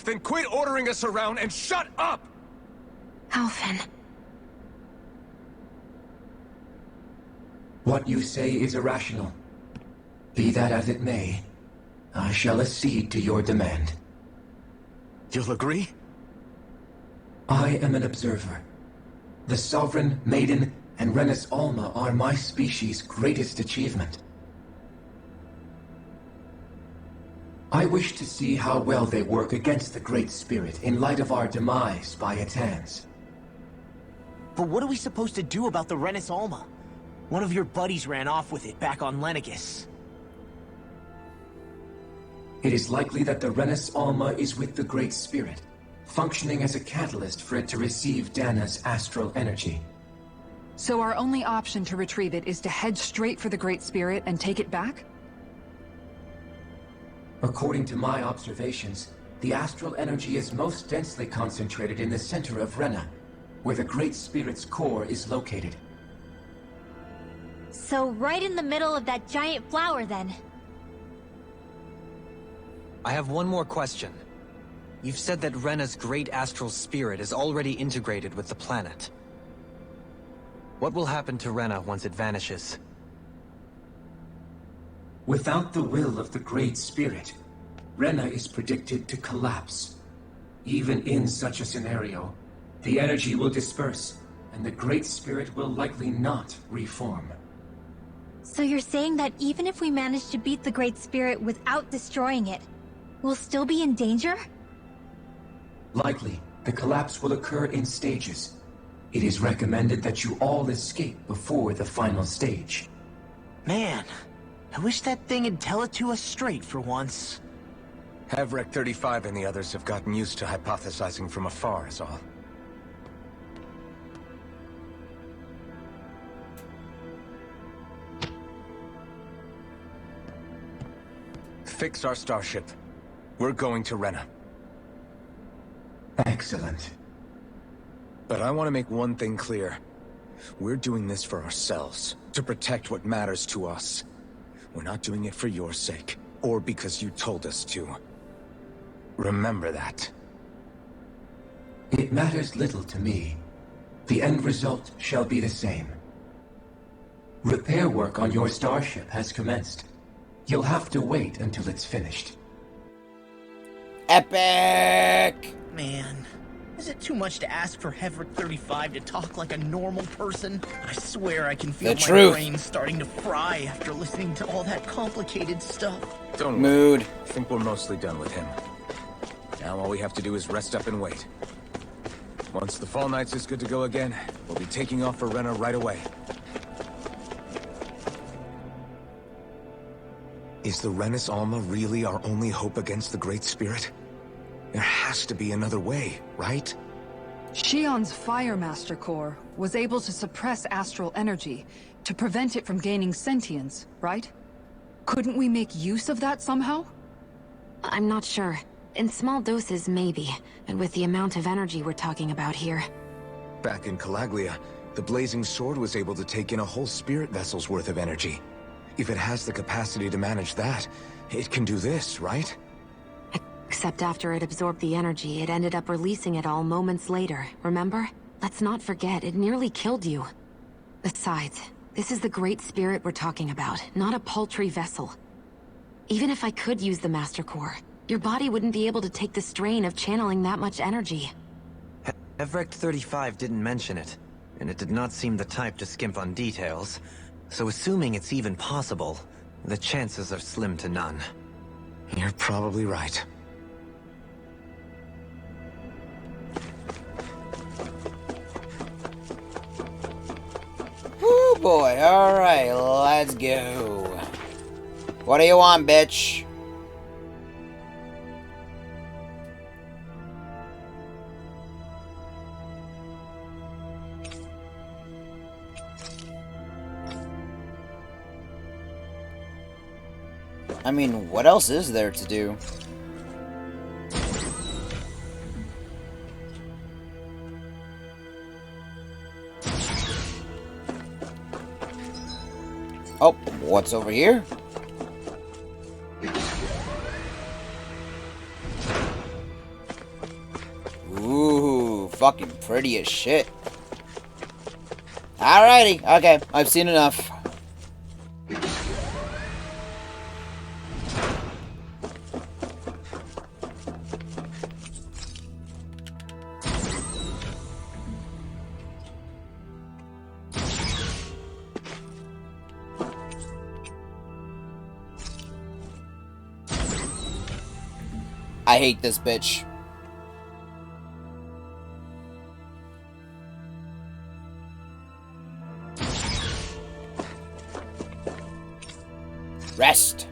then quit ordering us around and shut up! Alphen. What you say is irrational. Be that as it may, I shall accede to your demand. You'll agree? I am an observer. The Sovereign, Maiden, and Renis Alma are my species' greatest achievement. I wish to see how well they work against the Great Spirit in light of our demise by its hands. But what are we supposed to do about the Renis Alma? One of your buddies ran off with it back on Lenegis. It is likely that the Renis Alma is with the Great Spirit, functioning as a catalyst for it to receive Dana's astral energy. So our only option to retrieve it is to head straight for the Great Spirit and take it back? According to my observations, the astral energy is most densely concentrated in the center of Rena, where the Great Spirit's core is located. So right in the middle of that giant flower, then. I have one more question. You've said that Rena's great astral spirit is already integrated with the planet. What will happen to Rena once it vanishes? Without the will of the Great Spirit, Rena is predicted to collapse. Even in such a scenario, the energy will disperse, and the Great Spirit will likely not reform. So you're saying that even if we manage to beat the Great Spirit without destroying it, we'll still be in danger? Likely, the collapse will occur in stages. It is recommended that you all escape before the final stage. Man, I wish that thing would tell it to us straight for once. Havrek 35 and the others have gotten used to hypothesizing from afar is all. Fix our starship. We're going to Rena. Excellent. But I want to make one thing clear. We're doing this for ourselves, to protect what matters to us. We're not doing it for your sake, or because you told us to. Remember that. It matters little to me. The end result shall be the same. Repair work on your starship has commenced. You'll have to wait until it's finished. Epic! Man, is it too much to ask for Havrek 35 to talk like a normal person? I swear I can feel The my truth. brain starting to fry after listening to all that complicated stuff. Don't Mood. I think we're mostly done with him. Now all we have to do is rest up and wait. Once the Fall Knights is good to go again, we'll be taking off for Rena right away. Is the Renis Alma really our only hope against the Great Spirit? There has to be another way, right? Shion's Fire Master Core was able to suppress astral energy to prevent it from gaining sentience, right? Couldn't we make use of that somehow? I'm not sure. In small doses, maybe. And with the amount of energy we're talking about here. Back in Calaglia, the Blazing Sword was able to take in a whole spirit vessel's worth of energy. If it has the capacity to manage that, it can do this, right? Except after it absorbed the energy, it ended up releasing it all moments later, remember? Let's not forget, it nearly killed you. Besides, this is the Great Spirit we're talking about, not a paltry vessel. Even if I could use the Master Core, your body wouldn't be able to take the strain of channeling that much energy. Havrek 35 didn't mention it, and it did not seem the type to skimp on details. So assuming it's even possible, the chances are slim to none. You're probably right. Woo boy, alright, let's go. What do you want, bitch? I mean, what else is there to do? Oh, what's over here? Ooh, fucking pretty as shit. Alrighty, okay, I've seen enough. I hate this bitch. Rest.